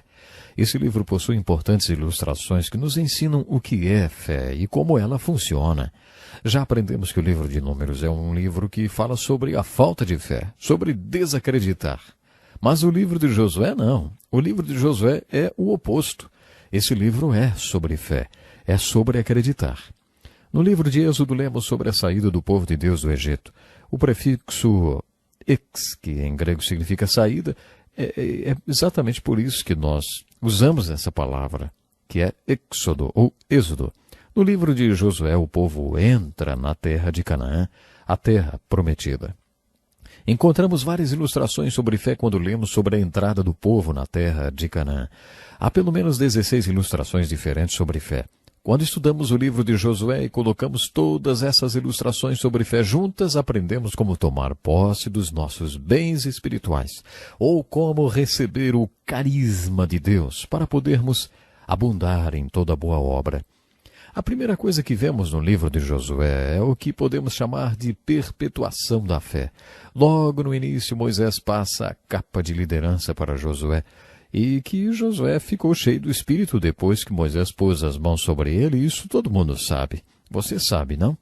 Esse livro possui importantes ilustrações que nos ensinam o que é fé e como ela funciona. Já aprendemos que o livro de Números é um livro que fala sobre a falta de fé, sobre desacreditar. Mas o livro de Josué não. O livro de Josué é o oposto. Esse livro é sobre fé, é sobre acreditar. No livro de Êxodo lemos sobre a saída do povo de Deus do Egito. O prefixo ex, que em grego significa saída, é exatamente por isso que nós usamos essa palavra, que é êxodo ou êxodo. No livro de Josué, o povo entra na terra de Canaã, a terra prometida. Encontramos várias ilustrações sobre fé quando lemos sobre a entrada do povo na terra de Canaã. Há pelo menos 16 ilustrações diferentes sobre fé. Quando estudamos o livro de Josué e colocamos todas essas ilustrações sobre fé juntas, aprendemos como tomar posse dos nossos bens espirituais, ou como receber o carisma de Deus para podermos abundar em toda boa obra. A primeira coisa que vemos no livro de Josué é o que podemos chamar de perpetuação da fé. Logo no início, Moisés passa a capa de liderança para Josué, e que Josué ficou cheio do Espírito depois que Moisés pôs as mãos sobre ele, isso todo mundo sabe. Você sabe, não?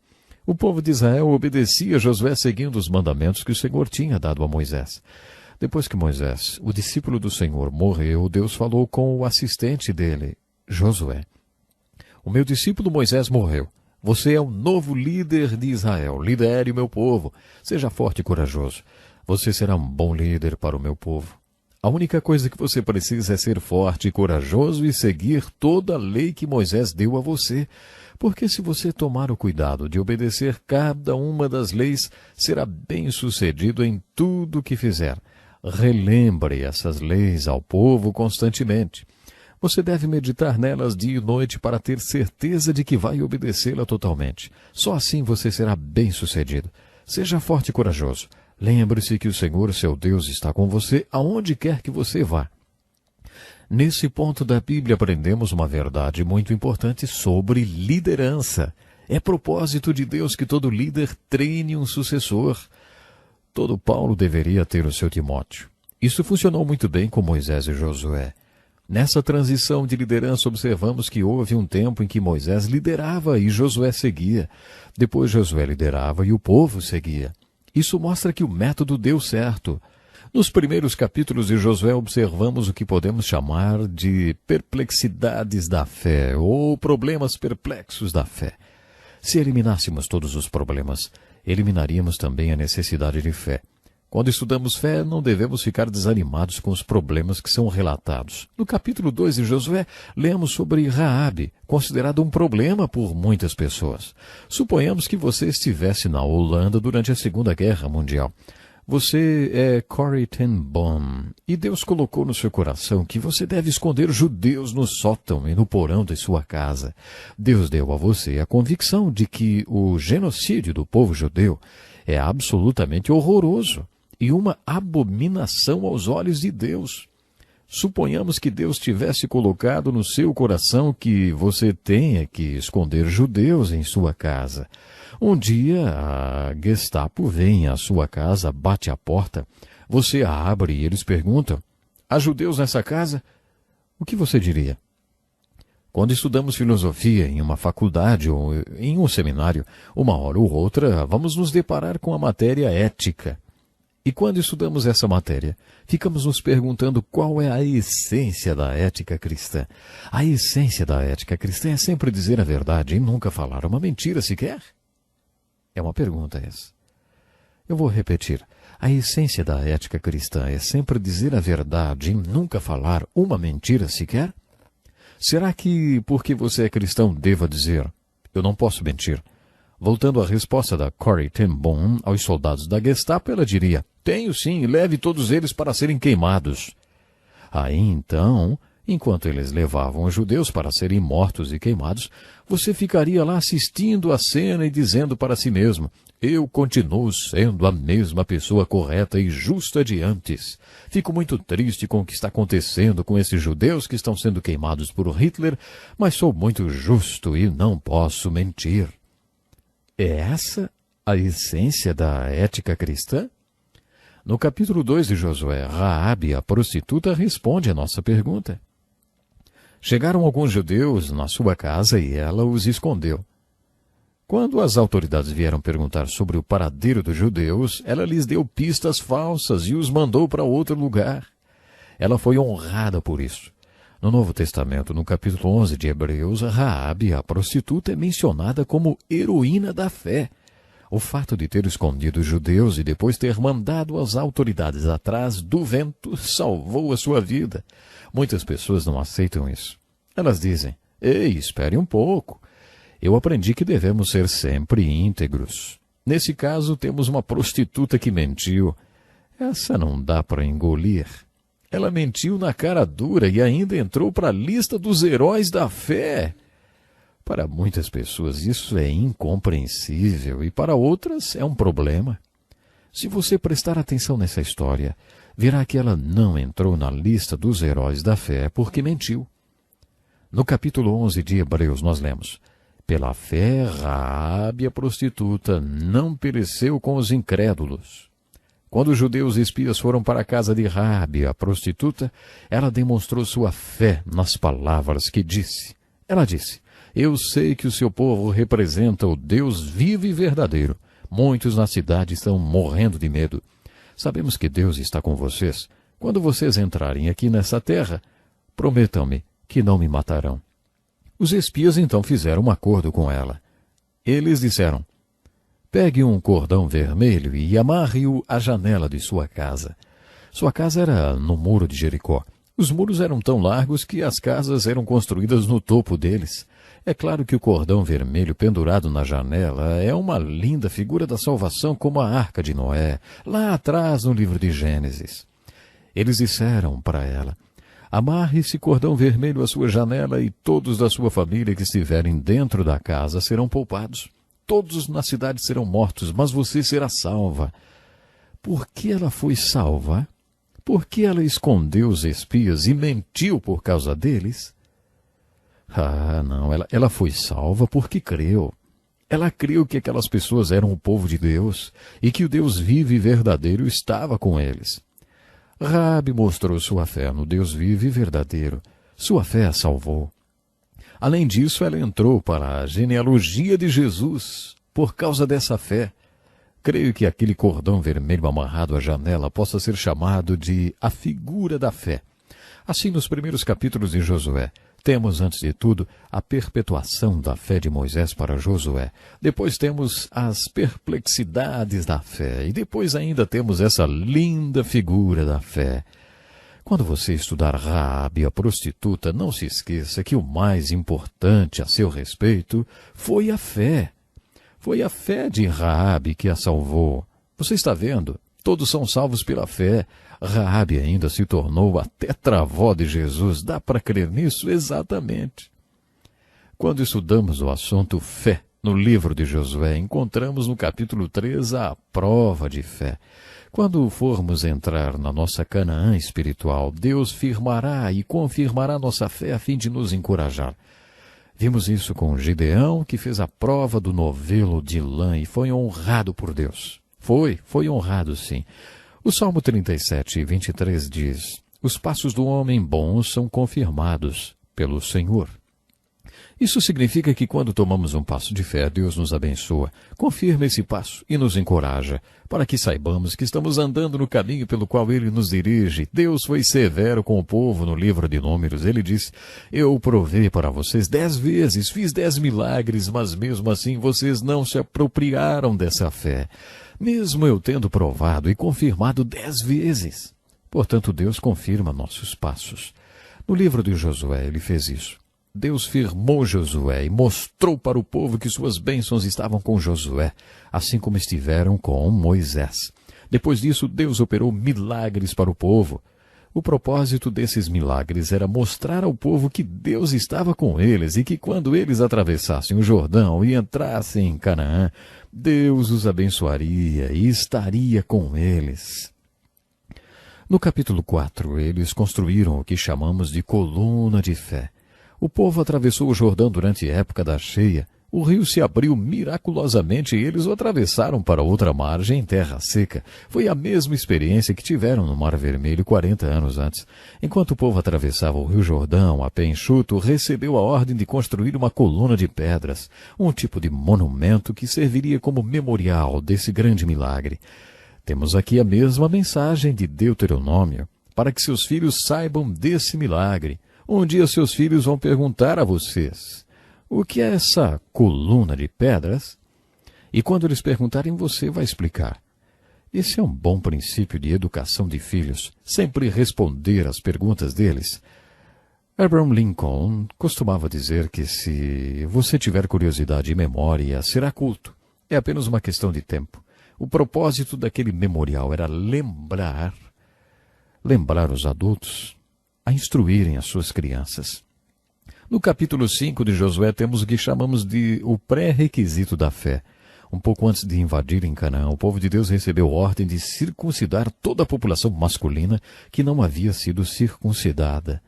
O povo de Israel obedecia a Josué seguindo os mandamentos que o Senhor tinha dado a Moisés. Depois que Moisés, o discípulo do Senhor, morreu, Deus falou com o assistente dele, Josué. O meu discípulo Moisés morreu. Você é o novo líder de Israel. Lidere o meu povo. Seja forte e corajoso. Você será um bom líder para o meu povo. A única coisa que você precisa é ser forte e corajoso e seguir toda a lei que Moisés deu a você. Porque se você tomar o cuidado de obedecer cada uma das leis, será bem-sucedido em tudo o que fizer. Relembre essas leis ao povo constantemente. Você deve meditar nelas dia e noite para ter certeza de que vai obedecê-la totalmente. Só assim você será bem-sucedido. Seja forte e corajoso. Lembre-se que o Senhor, seu Deus, está com você aonde quer que você vá. Nesse ponto da Bíblia aprendemos uma verdade muito importante sobre liderança. É propósito de Deus que todo líder treine um sucessor. Todo Paulo deveria ter o seu Timóteo. Isso funcionou muito bem com Moisés e Josué. Nessa transição de liderança observamos que houve um tempo em que Moisés liderava e Josué seguia. Depois Josué liderava e o povo seguia. Isso mostra que o método deu certo. Nos primeiros capítulos de Josué observamos o que podemos chamar de perplexidades da fé, ou problemas perplexos da fé. Se eliminássemos todos os problemas, eliminaríamos também a necessidade de fé. Quando estudamos fé, não devemos ficar desanimados com os problemas que são relatados. No capítulo 2 de Josué, lemos sobre Raabe, considerado um problema por muitas pessoas. Suponhamos que você estivesse na Holanda durante a Segunda Guerra Mundial. Você é Corrie ten Boom, e Deus colocou no seu coração que você deve esconder judeus no sótão e no porão de sua casa. Deus deu a você a convicção de que o genocídio do povo judeu é absolutamente horroroso e uma abominação aos olhos de Deus. Suponhamos que Deus tivesse colocado no seu coração que você tenha que esconder judeus em sua casa. Um dia a Gestapo vem à sua casa, bate à porta, você a abre e eles perguntam: há judeus nessa casa? O que você diria? Quando estudamos filosofia em uma faculdade ou em um seminário, uma hora ou outra, vamos nos deparar com a matéria ética. E quando estudamos essa matéria, ficamos nos perguntando qual é a essência da ética cristã. A essência da ética cristã é sempre dizer a verdade e nunca falar uma mentira sequer? É uma pergunta essa. Eu vou repetir. A essência da ética cristã é sempre dizer a verdade e nunca falar uma mentira sequer? Será que, porque você é cristão, deva dizer: eu não posso mentir? Voltando à resposta da Corrie ten Boom aos soldados da Gestapo, ela diria: tenho sim, leve todos eles para serem queimados. Aí então, enquanto eles levavam os judeus para serem mortos e queimados, você ficaria lá assistindo a cena e dizendo para si mesmo: eu continuo sendo a mesma pessoa correta e justa de antes. Fico muito triste com o que está acontecendo com esses judeus que estão sendo queimados por Hitler, mas sou muito justo e não posso mentir. É essa a essência da ética cristã? No capítulo 2 de Josué, Raabe, a prostituta, responde a nossa pergunta. Chegaram alguns judeus na sua casa e ela os escondeu. Quando as autoridades vieram perguntar sobre o paradeiro dos judeus, ela lhes deu pistas falsas e os mandou para outro lugar. Ela foi honrada por isso. No Novo Testamento, no capítulo 11 de Hebreus, Raabe, a prostituta, é mencionada como heroína da fé. O fato de ter escondido os judeus e depois ter mandado as autoridades atrás do vento salvou a sua vida. Muitas pessoas não aceitam isso. Elas dizem: ei, espere um pouco. Eu aprendi que devemos ser sempre íntegros. Nesse caso, temos uma prostituta que mentiu. Essa não dá para engolir. Ela mentiu na cara dura e ainda entrou para a lista dos heróis da fé. Para muitas pessoas isso é incompreensível e para outras é um problema. Se você prestar atenção nessa história, verá que ela não entrou na lista dos heróis da fé porque mentiu. No capítulo 11 de Hebreus nós lemos: pela fé, Raabe, a prostituta, não pereceu com os incrédulos. Quando os judeus espias foram para a casa de Raabe, a prostituta, ela demonstrou sua fé nas palavras que disse. Ela disse: eu sei que o seu povo representa o Deus vivo e verdadeiro. Muitos na cidade estão morrendo de medo. Sabemos que Deus está com vocês. Quando vocês entrarem aqui nessa terra, prometam-me que não me matarão. Os espias então fizeram um acordo com ela. Eles disseram: pegue um cordão vermelho e amarre-o à janela de sua casa. Sua casa era no muro de Jericó. Os muros eram tão largos que as casas eram construídas no topo deles. É claro que o cordão vermelho pendurado na janela é uma linda figura da salvação, como a Arca de Noé, lá atrás no livro de Gênesis. Eles disseram para ela: amarre esse cordão vermelho à sua janela e todos da sua família que estiverem dentro da casa serão poupados. Todos na cidade serão mortos, mas você será salva. Por que ela foi salva? Por que ela escondeu os espias e mentiu por causa deles? Ah, não, ela foi salva porque creu. Ela creu que aquelas pessoas eram o povo de Deus e que o Deus vivo e verdadeiro estava com eles. Raabe mostrou sua fé no Deus vivo e verdadeiro. Sua fé a salvou. Além disso, ela entrou para a genealogia de Jesus por causa dessa fé. Creio que aquele cordão vermelho amarrado à janela possa ser chamado de a figura da fé. Assim, nos primeiros capítulos de Josué, temos, antes de tudo, a perpetuação da fé de Moisés para Josué. Depois temos as perplexidades da fé. E depois ainda temos essa linda figura da fé. Quando você estudar Raabe, a prostituta, não se esqueça que o mais importante a seu respeito foi a fé. Foi a fé de Raabe que a salvou. Você está vendo? Todos são salvos pela fé. Raabe ainda se tornou a tetravó de Jesus. Dá para crer nisso? Exatamente. Quando estudamos o assunto fé no livro de Josué, encontramos no capítulo 3 a prova de fé. Quando formos entrar na nossa Canaã espiritual, Deus firmará e confirmará nossa fé a fim de nos encorajar. Vimos isso com Gideão, que fez a prova do novelo de lã e foi honrado por Deus. Foi honrado, sim. O Salmo 37, 23 diz: os passos do homem bom são confirmados pelo Senhor. Isso significa que quando tomamos um passo de fé, Deus nos abençoa, confirma esse passo e nos encoraja, para que saibamos que estamos andando no caminho pelo qual Ele nos dirige. Deus foi severo com o povo no livro de Números. Ele disse: eu provei para vocês 10 vezes, fiz 10 milagres, mas mesmo assim vocês não se apropriaram dessa fé. Mesmo eu tendo provado e confirmado 10 vezes. Portanto, Deus confirma nossos passos. No livro de Josué, ele fez isso. Deus firmou Josué e mostrou para o povo que suas bênçãos estavam com Josué, assim como estiveram com Moisés. Depois disso, Deus operou milagres para o povo. O propósito desses milagres era mostrar ao povo que Deus estava com eles e que quando eles atravessassem o Jordão e entrassem em Canaã, Deus os abençoaria e estaria com eles. No capítulo 4, eles construíram o que chamamos de coluna de fé. O povo atravessou o Jordão durante a época da cheia. O rio se abriu miraculosamente e eles o atravessaram para outra margem em terra seca. Foi a mesma experiência que tiveram no Mar Vermelho 40 anos antes. Enquanto o povo atravessava o Rio Jordão a pé enxuto, recebeu a ordem de construir uma coluna de pedras, um tipo de monumento que serviria como memorial desse grande milagre. Temos aqui a mesma mensagem de Deuteronômio, para que seus filhos saibam desse milagre. Um dia seus filhos vão perguntar a vocês: o que é essa coluna de pedras? E quando eles perguntarem, você vai explicar. Esse é um bom princípio de educação de filhos, sempre responder às perguntas deles. Abraham Lincoln costumava dizer que se você tiver curiosidade e memória, será culto. É apenas uma questão de tempo. O propósito daquele memorial era lembrar os adultos a instruírem as suas crianças. No capítulo 5 de Josué temos o que chamamos de o pré-requisito da fé. Um pouco antes de invadirem Canaã, o povo de Deus recebeu ordem de circuncidar toda a população masculina que não havia sido circuncidada.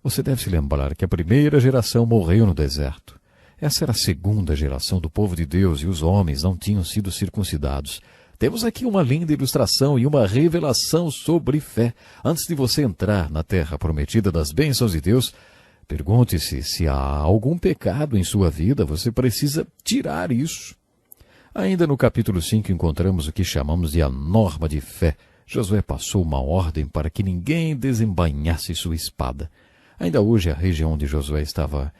Você deve se lembrar que a primeira geração morreu no deserto. Essa era a segunda geração do povo de Deus e os homens não tinham sido circuncidados. Temos aqui uma linda ilustração e uma revelação sobre fé. Antes de você entrar na terra prometida das bênçãos de Deus, pergunte-se se há algum pecado em sua vida. Você precisa tirar isso. Ainda no capítulo 5 encontramos o que chamamos de a norma de fé. Josué passou uma ordem para que ninguém desembainhasse sua espada. Ainda hoje a região onde Josué estava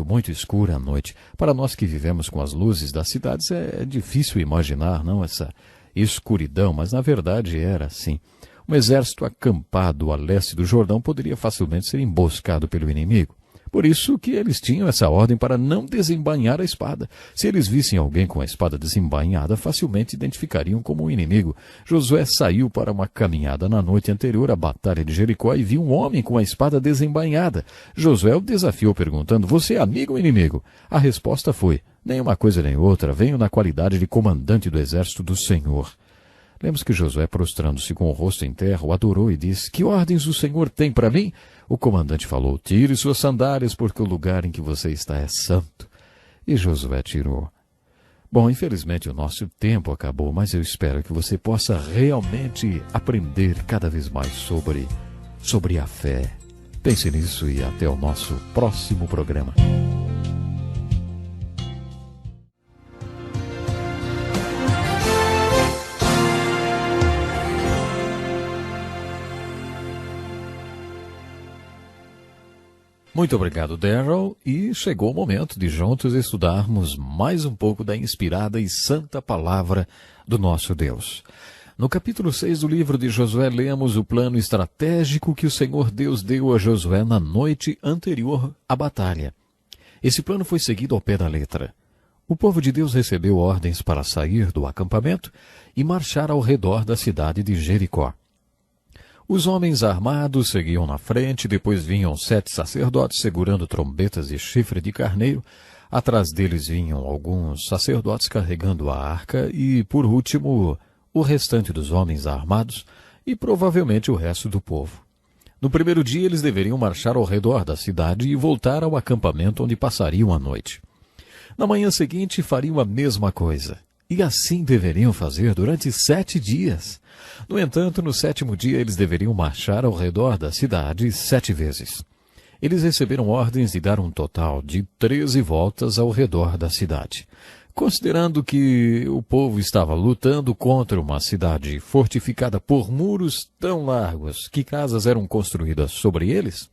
muito escura à noite. Para nós que vivemos com as luzes das cidades é difícil imaginar, não, essa escuridão, mas na verdade era assim. Um exército acampado a leste do Jordão poderia facilmente ser emboscado pelo inimigo. Por isso que eles tinham essa ordem para não desembainhar a espada. Se eles vissem alguém com a espada desembainhada, facilmente identificariam como um inimigo. Josué saiu para uma caminhada na noite anterior à batalha de Jericó e viu um homem com a espada desembainhada. Josué o desafiou perguntando: "Você é amigo ou inimigo?" A resposta foi: "Nem uma coisa nem outra, venho na qualidade de comandante do exército do Senhor." Lemos que Josué, prostrando-se com o rosto em terra, o adorou e disse: "Que ordens o Senhor tem para mim?" O comandante falou: "Tire suas sandálias, porque o lugar em que você está é santo." E Josué tirou. Bom, infelizmente o nosso tempo acabou, mas eu espero que você possa realmente aprender cada vez mais sobre a fé. Pense nisso e até o nosso próximo programa. Muito obrigado, Darrell, e chegou o momento de juntos estudarmos mais um pouco da inspirada e santa palavra do nosso Deus. No capítulo 6 do livro de Josué, lemos o plano estratégico que o Senhor Deus deu a Josué na noite anterior à batalha. Esse plano foi seguido ao pé da letra. O povo de Deus recebeu ordens para sair do acampamento e marchar ao redor da cidade de Jericó. Os homens armados seguiam na frente, depois vinham 7 sacerdotes segurando trombetas e chifre de carneiro. Atrás deles vinham alguns sacerdotes carregando a arca e, por último, o restante dos homens armados e provavelmente o resto do povo. No primeiro dia eles deveriam marchar ao redor da cidade e voltar ao acampamento onde passariam a noite. Na manhã seguinte fariam a mesma coisa. E assim deveriam fazer durante 7 dias. No entanto, no 7º dia, eles deveriam marchar ao redor da cidade 7 vezes. Eles receberam ordens de dar um total de 13 voltas ao redor da cidade. Considerando que o povo estava lutando contra uma cidade fortificada por muros tão largos que casas eram construídas sobre eles,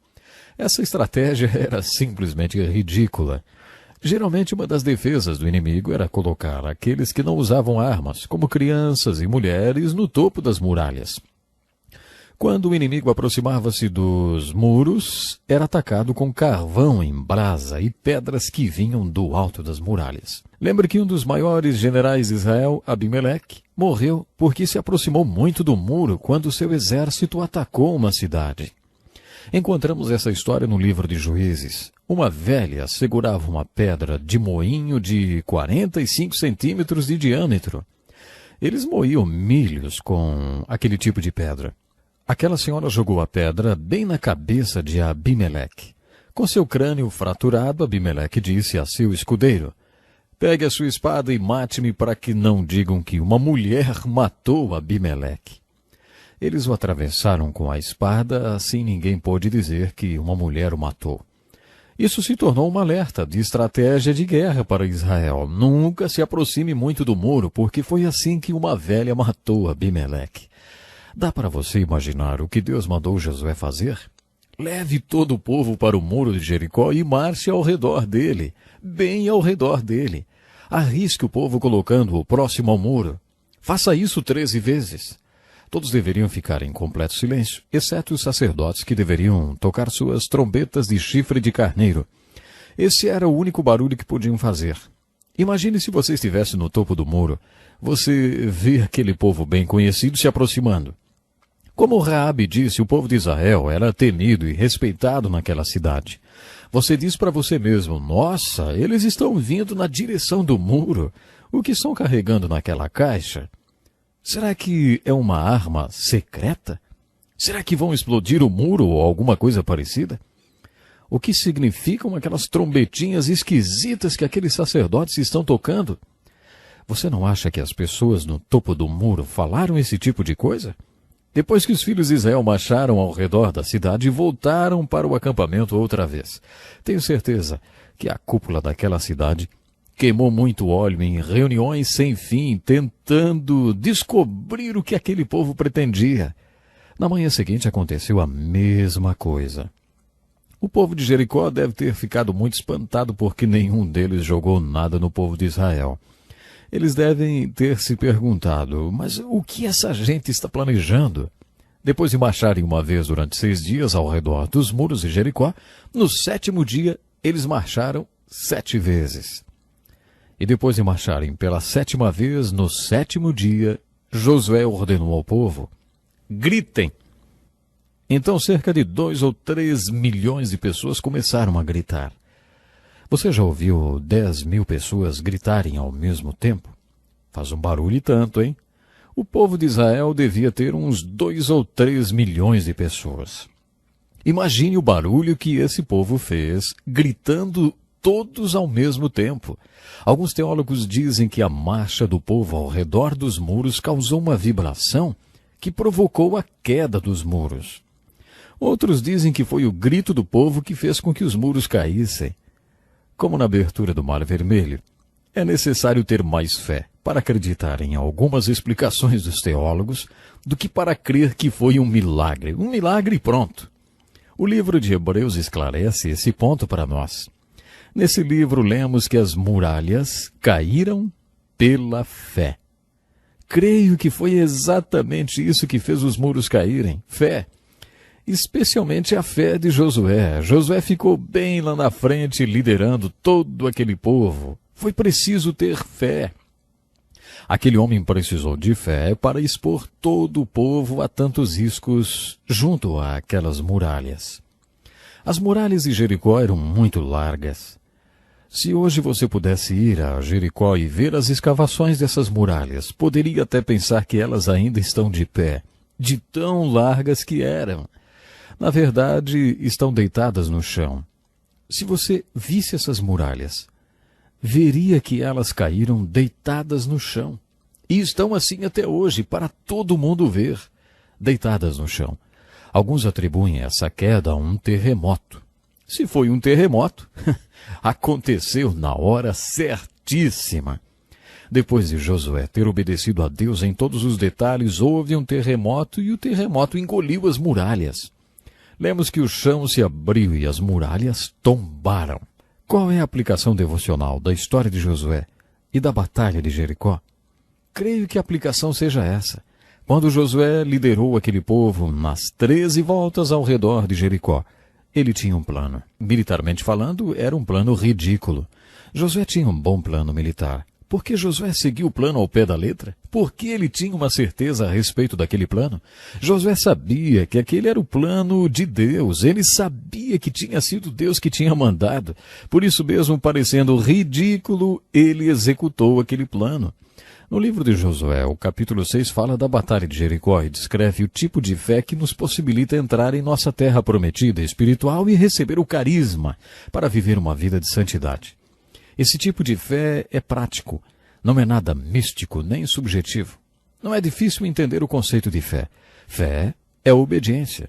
essa estratégia era simplesmente ridícula. Geralmente, uma das defesas do inimigo era colocar aqueles que não usavam armas, como crianças e mulheres, no topo das muralhas. Quando o inimigo aproximava-se dos muros, era atacado com carvão em brasa e pedras que vinham do alto das muralhas. Lembre que um dos maiores generais de Israel, Abimeleque, morreu porque se aproximou muito do muro quando seu exército atacou uma cidade. Encontramos essa história no livro de Juízes. Uma velha segurava uma pedra de moinho de 45 centímetros de diâmetro. Eles moíam milhos com aquele tipo de pedra. Aquela senhora jogou a pedra bem na cabeça de Abimeleque. Com seu crânio fraturado, Abimeleque disse a seu escudeiro: "Pegue a sua espada e mate-me para que não digam que uma mulher matou Abimeleque." Eles o atravessaram com a espada, assim ninguém pôde dizer que uma mulher o matou. Isso se tornou um alerta de estratégia de guerra para Israel. Nunca se aproxime muito do muro, porque foi assim que uma velha matou Abimeleque. Dá para você imaginar o que Deus mandou Josué fazer? Leve todo o povo para o muro de Jericó e marche ao redor dele, bem ao redor dele. Arrisque o povo colocando-o próximo ao muro. Faça isso 13 vezes. Todos deveriam ficar em completo silêncio, exceto os sacerdotes que deveriam tocar suas trombetas de chifre de carneiro. Esse era o único barulho que podiam fazer. Imagine se você estivesse no topo do muro. Você vê aquele povo bem conhecido se aproximando. Como Raabe disse, o povo de Israel era temido e respeitado naquela cidade. Você diz para você mesmo, nossa, eles estão vindo na direção do muro. O que estão carregando naquela caixa? Será que é uma arma secreta? Será que vão explodir o muro ou alguma coisa parecida? O que significam aquelas trombetinhas esquisitas que aqueles sacerdotes estão tocando? Você não acha que as pessoas no topo do muro falaram esse tipo de coisa? Depois que os filhos de Israel marcharam ao redor da cidade e voltaram para o acampamento outra vez. Tenho certeza que a cúpula daquela cidade queimou muito óleo em reuniões sem fim, tentando descobrir o que aquele povo pretendia. Na manhã seguinte aconteceu a mesma coisa. O povo de Jericó deve ter ficado muito espantado porque nenhum deles jogou nada no povo de Israel. Eles devem ter se perguntado, mas o que essa gente está planejando? Depois de marcharem uma vez durante 6 dias ao redor dos muros de Jericó, no 7º dia eles marcharam 7 vezes. E depois de marcharem pela 7ª vez, no 7º dia, Josué ordenou ao povo, gritem! Então cerca de 2 ou 3 milhões de pessoas começaram a gritar. Você já ouviu 10.000 pessoas gritarem ao mesmo tempo? Faz um barulho e tanto, hein? O povo de Israel devia ter uns 2 ou 3 milhões de pessoas. Imagine o barulho que esse povo fez, gritando todos ao mesmo tempo. Alguns teólogos dizem que a marcha do povo ao redor dos muros causou uma vibração que provocou a queda dos muros. Outros dizem que foi o grito do povo que fez com que os muros caíssem. Como na abertura do Mar Vermelho, é necessário ter mais fé para acreditar em algumas explicações dos teólogos do que para crer que foi um milagre. Um milagre e pronto. O livro de Hebreus esclarece esse ponto para nós. Nesse livro lemos que as muralhas caíram pela fé. Creio que foi exatamente isso que fez os muros caírem. Fé. Especialmente a fé de Josué. Josué ficou bem lá na frente, liderando todo aquele povo. Foi preciso ter fé. Aquele homem precisou de fé para expor todo o povo a tantos riscos junto àquelas muralhas. As muralhas de Jericó eram muito largas. Se hoje você pudesse ir a Jericó e ver as escavações dessas muralhas, poderia até pensar que elas ainda estão de pé, de tão largas que eram. Na verdade, estão deitadas no chão. Se você visse essas muralhas, veria que elas caíram deitadas no chão. E estão assim até hoje, para todo mundo ver, deitadas no chão. Alguns atribuem essa queda a um terremoto. Se foi um terremoto, aconteceu na hora certíssima. Depois de Josué ter obedecido a Deus em todos os detalhes, houve um terremoto e o terremoto engoliu as muralhas. Lemos que o chão se abriu e as muralhas tombaram. Qual é a aplicação devocional da história de Josué e da batalha de Jericó? Creio que a aplicação seja essa. Quando Josué liderou aquele povo nas 13 voltas ao redor de Jericó, ele tinha um plano. Militarmente falando, era um plano ridículo. Josué tinha um bom plano militar. Por que Josué seguiu o plano ao pé da letra? Por que ele tinha uma certeza a respeito daquele plano? Josué sabia que aquele era o plano de Deus. Ele sabia que tinha sido Deus que tinha mandado. Por isso mesmo, parecendo ridículo, ele executou aquele plano. No livro de Josué, o capítulo 6 fala da batalha de Jericó e descreve o tipo de fé que nos possibilita entrar em nossa terra prometida espiritual e receber o carisma para viver uma vida de santidade. Esse tipo de fé é prático, não é nada místico nem subjetivo. Não é difícil entender o conceito de fé. Fé é obediência.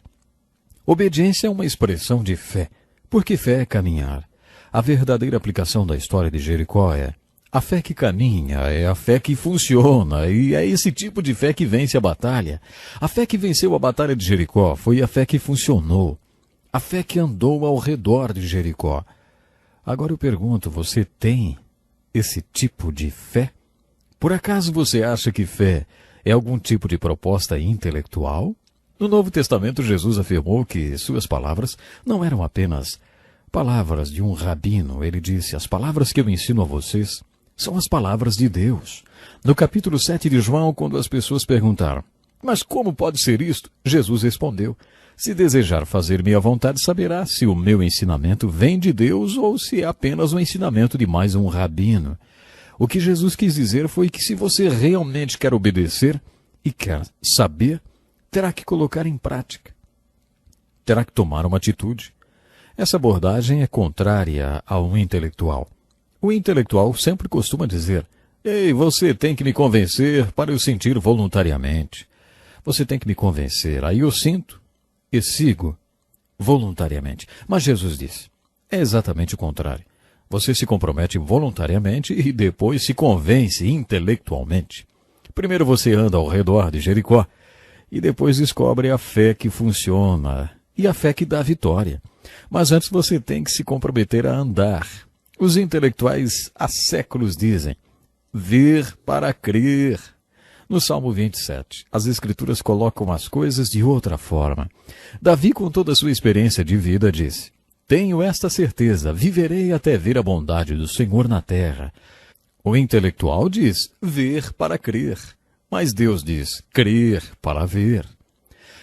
Obediência é uma expressão de fé, porque fé é caminhar. A verdadeira aplicação da história de Jericó é: a fé que caminha é a fé que funciona, e é esse tipo de fé que vence a batalha. A fé que venceu a batalha de Jericó foi a fé que funcionou. A fé que andou ao redor de Jericó. Agora eu pergunto, você tem esse tipo de fé? Por acaso você acha que fé é algum tipo de proposta intelectual? No Novo Testamento, Jesus afirmou que suas palavras não eram apenas palavras de um rabino. Ele disse: as palavras que eu ensino a vocês São as palavras de Deus. No capítulo 7 de João, quando as pessoas perguntaram, mas como pode ser isto? Jesus respondeu, se desejar fazer minha vontade, saberá se o meu ensinamento vem de Deus ou se é apenas um ensinamento de mais um rabino. O que Jesus quis dizer foi que se você realmente quer obedecer e quer saber, terá que colocar em prática. Terá que tomar uma atitude. Essa abordagem é contrária ao intelectual. O intelectual sempre costuma dizer, ei, você tem que me convencer para eu sentir voluntariamente. Você tem que me convencer, aí eu sinto e sigo voluntariamente. Mas Jesus disse, é exatamente o contrário. Você se compromete voluntariamente e depois se convence intelectualmente. Primeiro você anda ao redor de Jericó e depois descobre a fé que funciona e a fé que dá vitória. Mas antes você tem que se comprometer a andar. Os intelectuais há séculos dizem, ver para crer. No Salmo 27, as Escrituras colocam as coisas de outra forma. Davi, com toda a sua experiência de vida, disse, tenho esta certeza, viverei até ver a bondade do Senhor na terra. O intelectual diz, ver para crer. Mas Deus diz, crer para ver.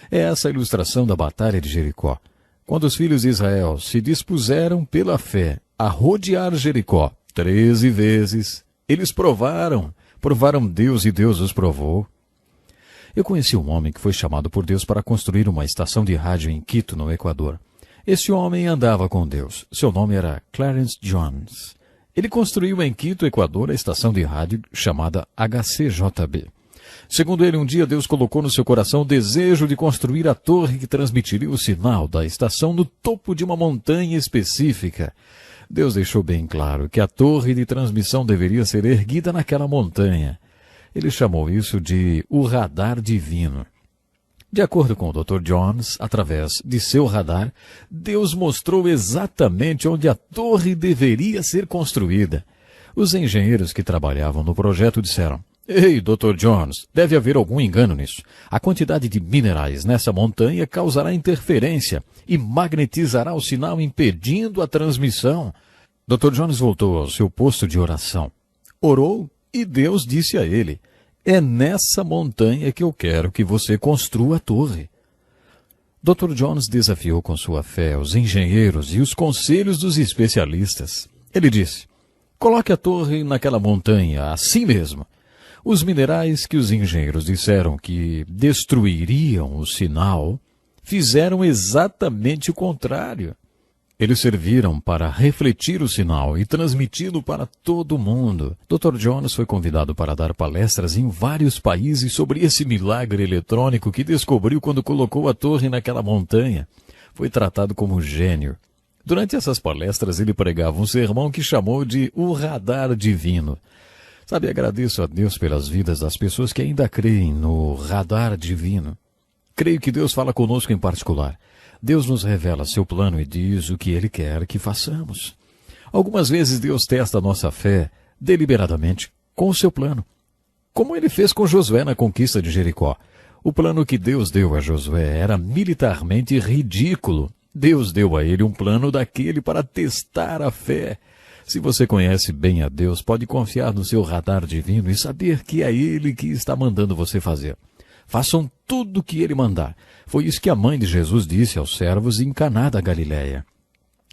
É essa a ilustração da batalha de Jericó. Quando os filhos de Israel se dispuseram pela fé a rodear Jericó 13 vezes, eles provaram Deus e Deus os provou. Eu conheci um homem que foi chamado por Deus para construir uma estação de rádio em Quito, no Equador. Esse homem andava com Deus. Seu nome era Clarence Jones. Ele construiu em Quito, Equador, a estação de rádio chamada HCJB. Segundo ele, um dia Deus colocou no seu coração o desejo de construir a torre que transmitiria o sinal da estação no topo de uma montanha específica. Deus deixou bem claro que a torre de transmissão deveria ser erguida naquela montanha. Ele chamou isso de o radar divino. De acordo com o Dr. Jones, através de seu radar, Deus mostrou exatamente onde a torre deveria ser construída. Os engenheiros que trabalhavam no projeto disseram, ei, Dr. Jones, deve haver algum engano nisso. A quantidade de minerais nessa montanha causará interferência e magnetizará o sinal, impedindo a transmissão. Dr. Jones voltou ao seu posto de oração. Orou e Deus disse a ele, é nessa montanha que eu quero que você construa a torre. Dr. Jones desafiou com sua fé os engenheiros e os conselhos dos especialistas. Ele disse, coloque a torre naquela montanha, assim mesmo. Os minerais que os engenheiros disseram que destruiriam o sinal, fizeram exatamente o contrário. Eles serviram para refletir o sinal e transmiti-lo para todo o mundo. Dr. Jones foi convidado para dar palestras em vários países sobre esse milagre eletrônico que descobriu quando colocou a torre naquela montanha. Foi tratado como gênio. Durante essas palestras, ele pregava um sermão que chamou de o radar divino. Sabe, agradeço a Deus pelas vidas das pessoas que ainda creem no radar divino. Creio que Deus fala conosco em particular. Deus nos revela seu plano e diz o que Ele quer que façamos. Algumas vezes Deus testa a nossa fé deliberadamente com o seu plano. Como Ele fez com Josué na conquista de Jericó. O plano que Deus deu a Josué era militarmente ridículo. Deus deu a ele um plano daquele para testar a fé. Se você conhece bem a Deus, pode confiar no seu radar divino e saber que é Ele que está mandando você fazer. Façam tudo o que Ele mandar. Foi isso que a mãe de Jesus disse aos servos em Caná da Galileia.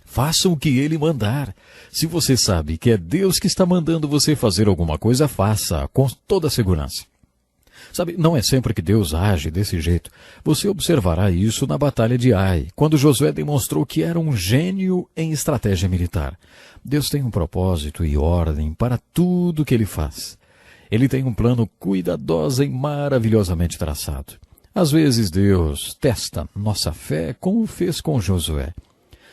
Façam o que Ele mandar. Se você sabe que é Deus que está mandando você fazer alguma coisa, faça com toda a segurança. Sabe, não é sempre que Deus age desse jeito. Você observará isso na Batalha de Ai, quando Josué demonstrou que era um gênio em estratégia militar. Deus tem um propósito e ordem para tudo que Ele faz. Ele tem um plano cuidadoso e maravilhosamente traçado. Às vezes Deus testa nossa fé como fez com Josué.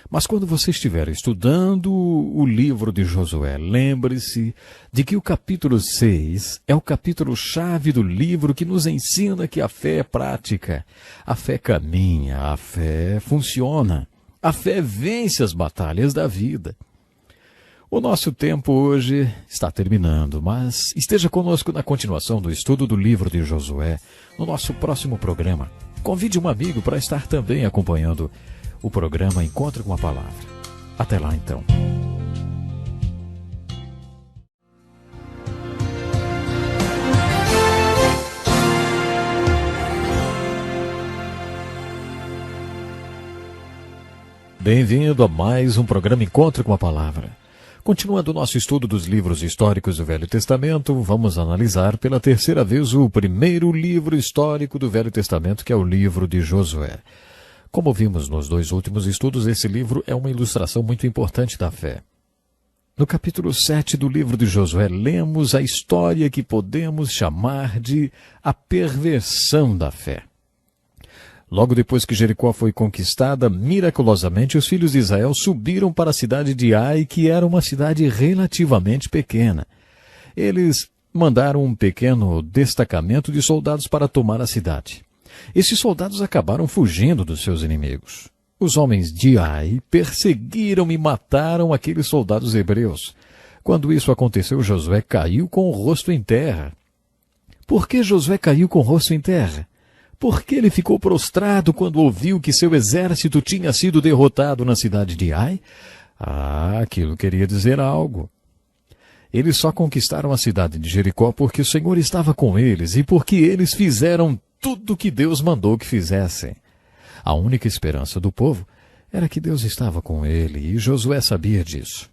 Mas quando você estiver estudando o livro de Josué, lembre-se de que o capítulo 6 é o capítulo-chave do livro que nos ensina que a fé é prática. A fé caminha, a fé funciona. A fé vence as batalhas da vida. O nosso tempo hoje está terminando, mas esteja conosco na continuação do estudo do livro de Josué, no nosso próximo programa. Convide um amigo para estar também acompanhando o programa Encontro com a Palavra. Até lá, então. bem-vindo a mais um programa Encontro com a Palavra. Continuando o nosso estudo dos livros históricos do Velho Testamento, vamos analisar pela terceira vez o primeiro livro histórico do Velho Testamento, que é o livro de Josué. Como vimos nos dois últimos estudos, esse livro é uma ilustração muito importante da fé. No capítulo 7 do livro de Josué, lemos a história que podemos chamar de a perversão da fé. Logo depois que Jericó foi conquistada, miraculosamente os filhos de Israel subiram para a cidade de Ai, que era uma cidade relativamente pequena. Eles mandaram um pequeno destacamento de soldados para tomar a cidade. Esses soldados acabaram fugindo dos seus inimigos. Os homens de Ai perseguiram e mataram aqueles soldados hebreus. Quando isso aconteceu, Josué caiu com o rosto em terra. Por que Josué caiu com o rosto em terra? Porque ele ficou prostrado quando ouviu que seu exército tinha sido derrotado na cidade de Ai? Aquilo queria dizer algo. Eles só conquistaram a cidade de Jericó porque o Senhor estava com eles e porque eles fizeram tudo o que Deus mandou que fizessem. A única esperança do povo era que Deus estava com ele e Josué sabia disso.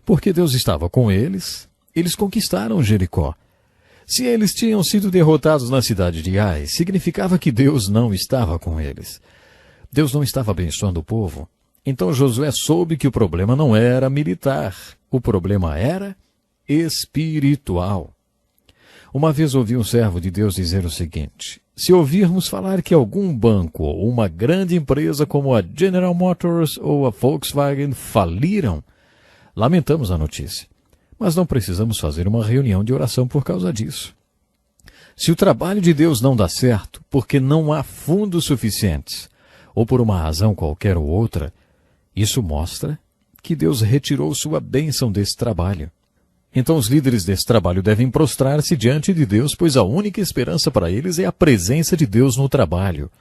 Porque Deus estava com eles, eles conquistaram Jericó. Se eles tinham sido derrotados na cidade de Ai, significava que Deus não estava com eles. Deus não estava abençoando o povo. Então Josué soube que o problema não era militar, o problema era espiritual. Uma vez ouvi um servo de Deus dizer o seguinte: se ouvirmos falar que algum banco ou uma grande empresa como a General Motors ou a Volkswagen faliram, lamentamos a notícia. Mas não precisamos fazer uma reunião de oração por causa disso. Se o trabalho de Deus não dá certo, porque não há fundos suficientes, ou por uma razão qualquer ou outra, isso mostra que Deus retirou sua bênção desse trabalho. Então os líderes desse trabalho devem prostrar-se diante de Deus, pois a única esperança para eles é a presença de Deus no trabalho.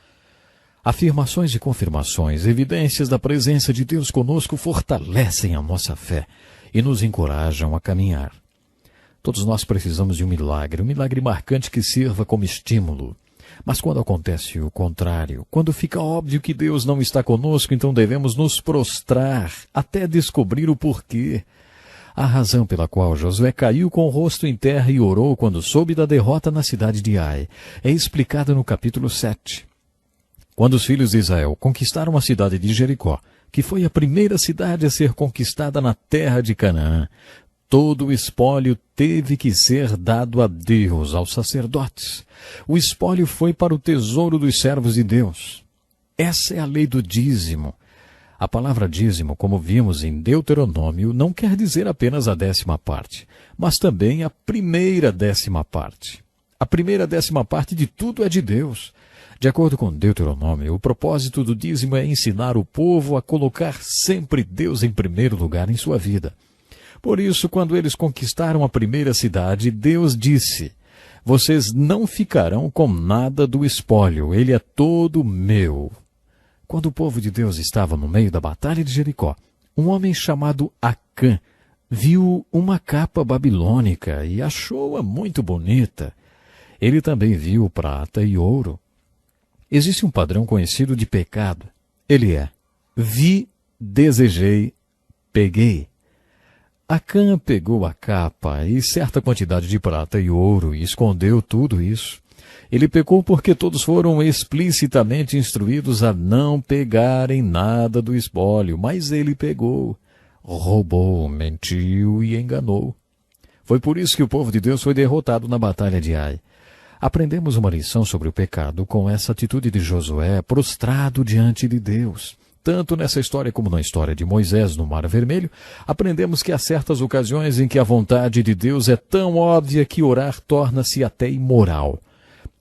Afirmações e confirmações, evidências da presença de Deus conosco fortalecem a nossa fé e nos encorajam a caminhar. Todos nós precisamos de um milagre marcante que sirva como estímulo. Mas quando acontece o contrário, quando fica óbvio que Deus não está conosco, então devemos nos prostrar até descobrir o porquê. A razão pela qual Josué caiu com o rosto em terra e orou quando soube da derrota na cidade de Ai é explicada no capítulo 7. Quando os filhos de Israel conquistaram a cidade de Jericó, que foi a primeira cidade a ser conquistada na terra de Canaã, todo o espólio teve que ser dado a Deus, aos sacerdotes. O espólio foi para o tesouro dos servos de Deus. Essa é a lei do dízimo. A palavra dízimo, como vimos em Deuteronômio, não quer dizer apenas a 10ª parte, mas também a primeira 10ª parte. A primeira 10ª parte de tudo é de Deus. De acordo com Deuteronômio, o propósito do dízimo é ensinar o povo a colocar sempre Deus em primeiro lugar em sua vida. Por isso, quando eles conquistaram a primeira cidade, Deus disse: vocês não ficarão com nada do espólio, ele é todo meu. Quando o povo de Deus estava no meio da batalha de Jericó, um homem chamado Acã viu uma capa babilônica e achou-a muito bonita. Ele também viu prata e ouro. Existe um padrão conhecido de pecado. Ele é: vi, desejei, peguei. Acã pegou a capa e certa quantidade de prata e ouro e escondeu tudo isso. Ele pecou porque todos foram explicitamente instruídos a não pegarem nada do espólio, mas ele pegou, roubou, mentiu e enganou. Foi por isso que o povo de Deus foi derrotado na batalha de Ai. Aprendemos uma lição sobre o pecado com essa atitude de Josué prostrado diante de Deus. Tanto nessa história como na história de Moisés no Mar Vermelho, aprendemos que há certas ocasiões em que a vontade de Deus é tão óbvia que orar torna-se até imoral.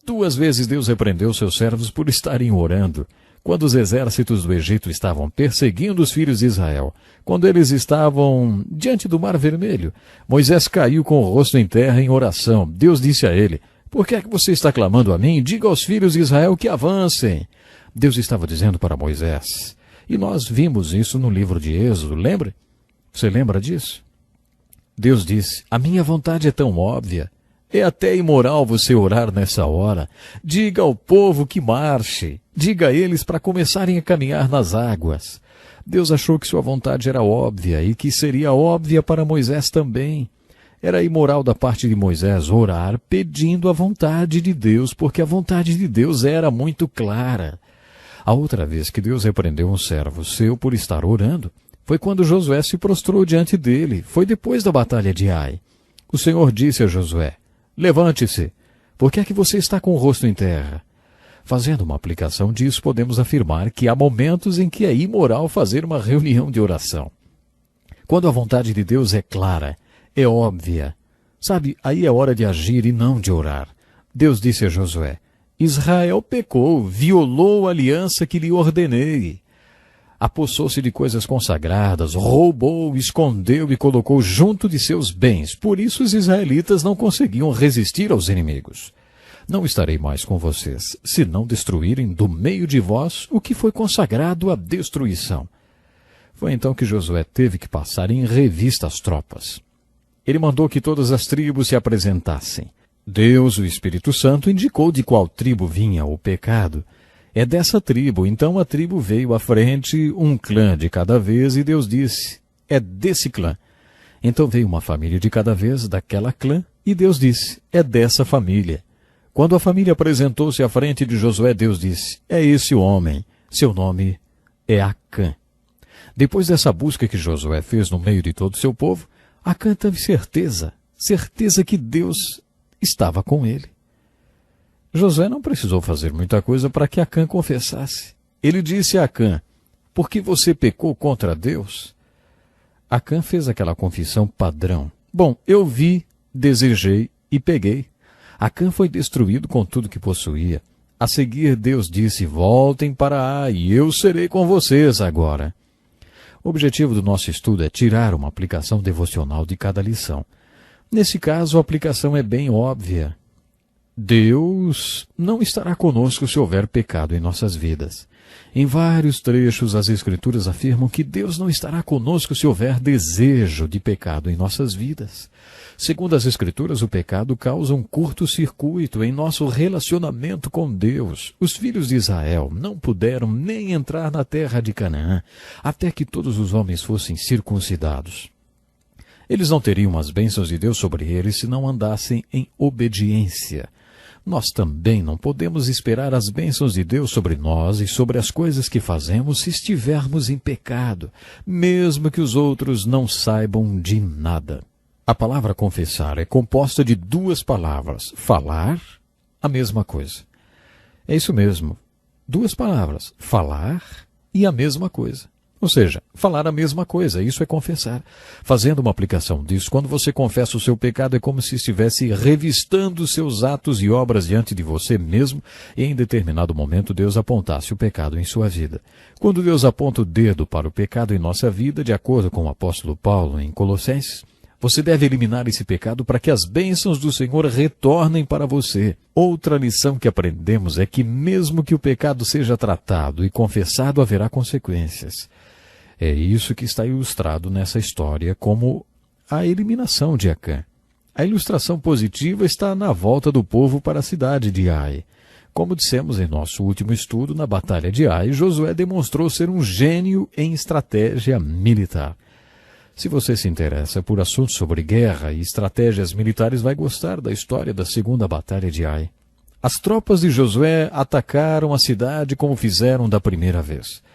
2 vezes Deus repreendeu seus servos por estarem orando. Quando os exércitos do Egito estavam perseguindo os filhos de Israel, quando eles estavam diante do Mar Vermelho, Moisés caiu com o rosto em terra em oração. Deus disse a ele: por que é que você está clamando a mim? Diga aos filhos de Israel que avancem. Deus estava dizendo para Moisés. E nós vimos isso no livro de Êxodo, lembra? Você lembra disso? Deus disse: a minha vontade é tão óbvia. É até imoral você orar nessa hora. Diga ao povo que marche. Diga a eles para começarem a caminhar nas águas. Deus achou que sua vontade era óbvia e que seria óbvia para Moisés também. Era imoral da parte de Moisés orar pedindo a vontade de Deus, porque a vontade de Deus era muito clara. A outra vez que Deus repreendeu um servo seu por estar orando, foi quando Josué se prostrou diante dele. Foi depois da batalha de Ai. O Senhor disse a Josué: levante-se, porque é que você está com o rosto em terra? Fazendo uma aplicação disso, podemos afirmar que há momentos em que é imoral fazer uma reunião de oração. Quando a vontade de Deus é clara, é óbvia. Sabe, aí é hora de agir e não de orar. Deus disse a Josué: Israel pecou, violou a aliança que lhe ordenei. Apossou-se de coisas consagradas, roubou, escondeu e colocou junto de seus bens. Por isso os israelitas não conseguiam resistir aos inimigos. Não estarei mais com vocês, se não destruírem do meio de vós o que foi consagrado à destruição. Foi então que Josué teve que passar em revista as tropas. Ele mandou que todas as tribos se apresentassem. Deus, o Espírito Santo, indicou de qual tribo vinha o pecado. É dessa tribo, então a tribo veio à frente, um clã de cada vez, e Deus disse: é desse clã. Então veio uma família de cada vez daquela clã, e Deus disse: é dessa família. Quando a família apresentou-se à frente de Josué, Deus disse: é esse o homem, seu nome é Acã. Depois dessa busca que Josué fez no meio de todo o seu povo, Acã teve certeza que Deus estava com ele. Josué não precisou fazer muita coisa para que Acã confessasse. Ele disse a Acã: por que você pecou contra Deus? Acã fez aquela confissão padrão: bom, eu vi, desejei e peguei. Acã foi destruído com tudo que possuía. A seguir, Deus disse: voltem para Ai, e eu serei com vocês agora. O objetivo do nosso estudo é tirar uma aplicação devocional de cada lição. Nesse caso, a aplicação é bem óbvia. Deus não estará conosco se houver pecado em nossas vidas. Em vários trechos, as Escrituras afirmam que Deus não estará conosco se houver desejo de pecado em nossas vidas. Segundo as Escrituras, o pecado causa um curto-circuito em nosso relacionamento com Deus. Os filhos de Israel não puderam nem entrar na terra de Canaã, até que todos os homens fossem circuncidados. Eles não teriam as bênçãos de Deus sobre eles se não andassem em obediência. Nós também não podemos esperar as bênçãos de Deus sobre nós e sobre as coisas que fazemos se estivermos em pecado, mesmo que os outros não saibam de nada. A palavra confessar é composta de duas palavras: falar, a mesma coisa. É isso mesmo, duas palavras: falar e a mesma coisa. Ou seja, falar a mesma coisa, isso é confessar. Fazendo uma aplicação disso, quando você confessa o seu pecado, é como se estivesse revistando seus atos e obras diante de você mesmo, e em determinado momento Deus apontasse o pecado em sua vida. Quando Deus aponta o dedo para o pecado em nossa vida, de acordo com o apóstolo Paulo em Colossenses, você deve eliminar esse pecado para que as bênçãos do Senhor retornem para você. Outra lição que aprendemos é que mesmo que o pecado seja tratado e confessado, haverá consequências. É isso que está ilustrado nessa história como a eliminação de Acã. A ilustração positiva está na volta do povo para a cidade de Ai. Como dissemos em nosso último estudo, na Batalha de Ai, Josué demonstrou ser um gênio em estratégia militar. Se você se interessa por assuntos sobre guerra e estratégias militares, vai gostar da história da segunda Batalha de Ai. As tropas de Josué atacaram a cidade como fizeram da primeira vez.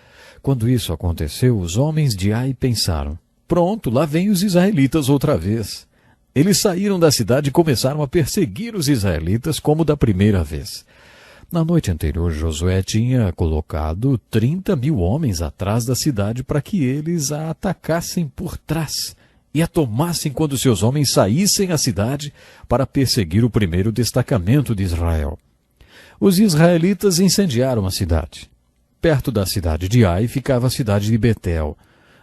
Quando isso aconteceu, os homens de Ai pensaram: pronto, lá vem os israelitas outra vez. Eles saíram da cidade e começaram a perseguir os israelitas como da primeira vez. Na noite anterior, Josué tinha colocado 30.000 homens atrás da cidade para que eles a atacassem por trás e a tomassem quando seus homens saíssem à cidade para perseguir o primeiro destacamento de Israel. Os israelitas incendiaram a cidade. Perto da cidade de Ai ficava a cidade de Betel.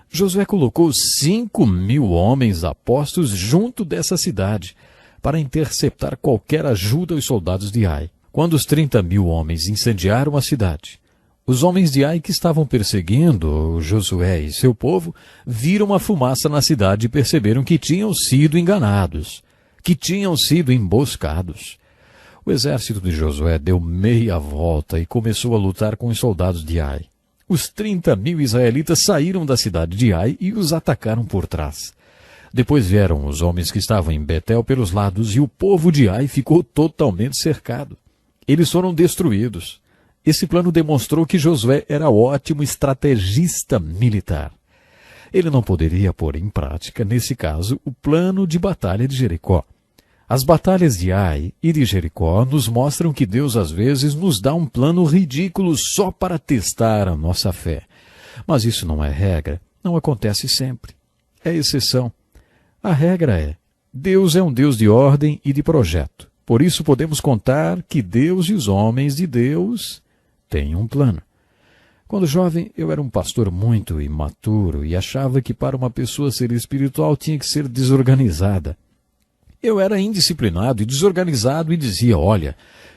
Josué colocou 5.000 homens apostos junto dessa cidade para interceptar qualquer ajuda aos soldados de Ai. Quando os 30.000 homens incendiaram a cidade, os homens de Ai que estavam perseguindo Josué e seu povo viram a fumaça na cidade e perceberam que tinham sido enganados, que tinham sido emboscados. O exército de Josué deu meia volta e começou a lutar com os soldados de Ai. Os 30.000 israelitas saíram da cidade de Ai e os atacaram por trás. Depois vieram os homens que estavam em Betel pelos lados e o povo de Ai ficou totalmente cercado. Eles foram destruídos. Esse plano demonstrou que Josué era ótimo estrategista militar. Ele não poderia pôr em prática, nesse caso, o plano de batalha de Jericó. As batalhas de Ai e de Jericó nos mostram que Deus às vezes nos dá um plano ridículo só para testar a nossa fé. Mas isso não é regra, não acontece sempre. É exceção. A regra é: Deus é um Deus de ordem e de projeto. Por isso podemos contar que Deus e os homens de Deus têm um plano. Quando jovem, eu era um pastor muito imaturo e achava que para uma pessoa ser espiritual tinha que ser desorganizada. Eu era indisciplinado e desorganizado e dizia: olha,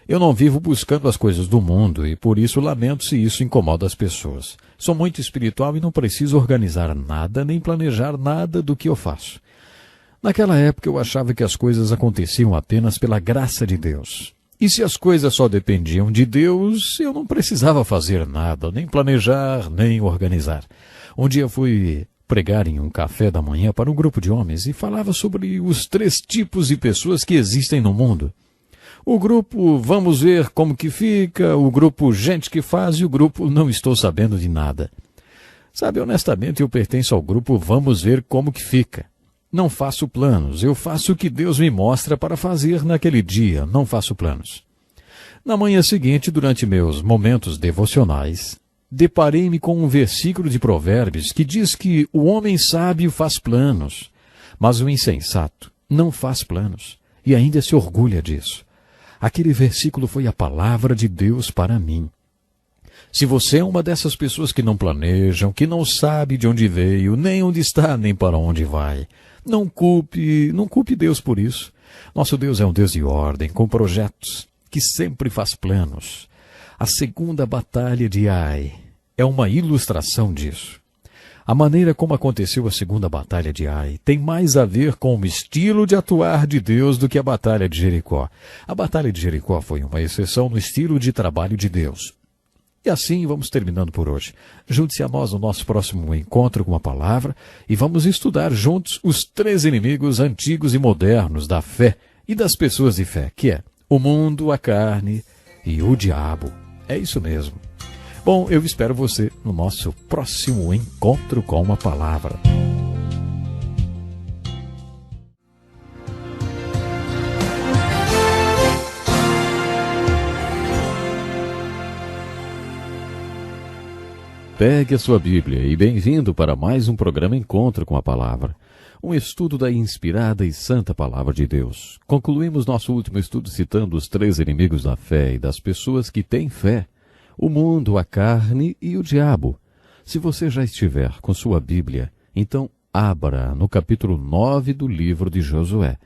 eu não vivo buscando as coisas do mundo e por isso lamento se isso incomoda as pessoas. Sou muito espiritual e não preciso organizar nada nem planejar nada do que eu faço. Naquela época eu achava que as coisas aconteciam apenas pela graça de Deus. E se as coisas só dependiam de Deus, eu não precisava fazer nada, nem planejar, nem organizar. Um dia fui pregar em um café da manhã para um grupo de homens e falava sobre os 3 tipos de pessoas que existem no mundo. O grupo vamos ver como que fica, o grupo gente que faz e o grupo não estou sabendo de nada. Sabe, honestamente eu pertenço ao grupo vamos ver como que fica. Não faço planos, eu faço o que Deus me mostra para fazer naquele dia, não faço planos. Na manhã seguinte, durante meus momentos devocionais, deparei-me com um versículo de Provérbios que diz que o homem sábio faz planos, mas o insensato não faz planos e ainda se orgulha disso. Aquele versículo foi a palavra de Deus para mim. Se você é uma dessas pessoas que não planejam, que não sabe de onde veio, nem onde está, nem para onde vai, não culpe Deus por isso. Nosso Deus é um Deus de ordem, com projetos, que sempre faz planos. A segunda batalha de Ai é uma ilustração disso. A maneira como aconteceu a segunda batalha de Ai tem mais a ver com o estilo de atuar de Deus do que a batalha de Jericó. A batalha de Jericó foi uma exceção no estilo de trabalho de Deus. E assim vamos terminando por hoje. Junte-se a nós no nosso próximo encontro com a palavra e vamos estudar juntos os 3 inimigos antigos e modernos da fé e das pessoas de fé, que é o mundo, a carne e o diabo. É isso mesmo. Bom, eu espero você no nosso próximo encontro com a palavra. Pegue a sua Bíblia e bem-vindo para mais um programa Encontro com a Palavra, um estudo da inspirada e santa Palavra de Deus. Concluímos nosso último estudo citando os 3 inimigos da fé e das pessoas que têm fé, o mundo, a carne e o diabo. Se você já estiver com sua Bíblia, então abra no capítulo 9 do livro de Josué.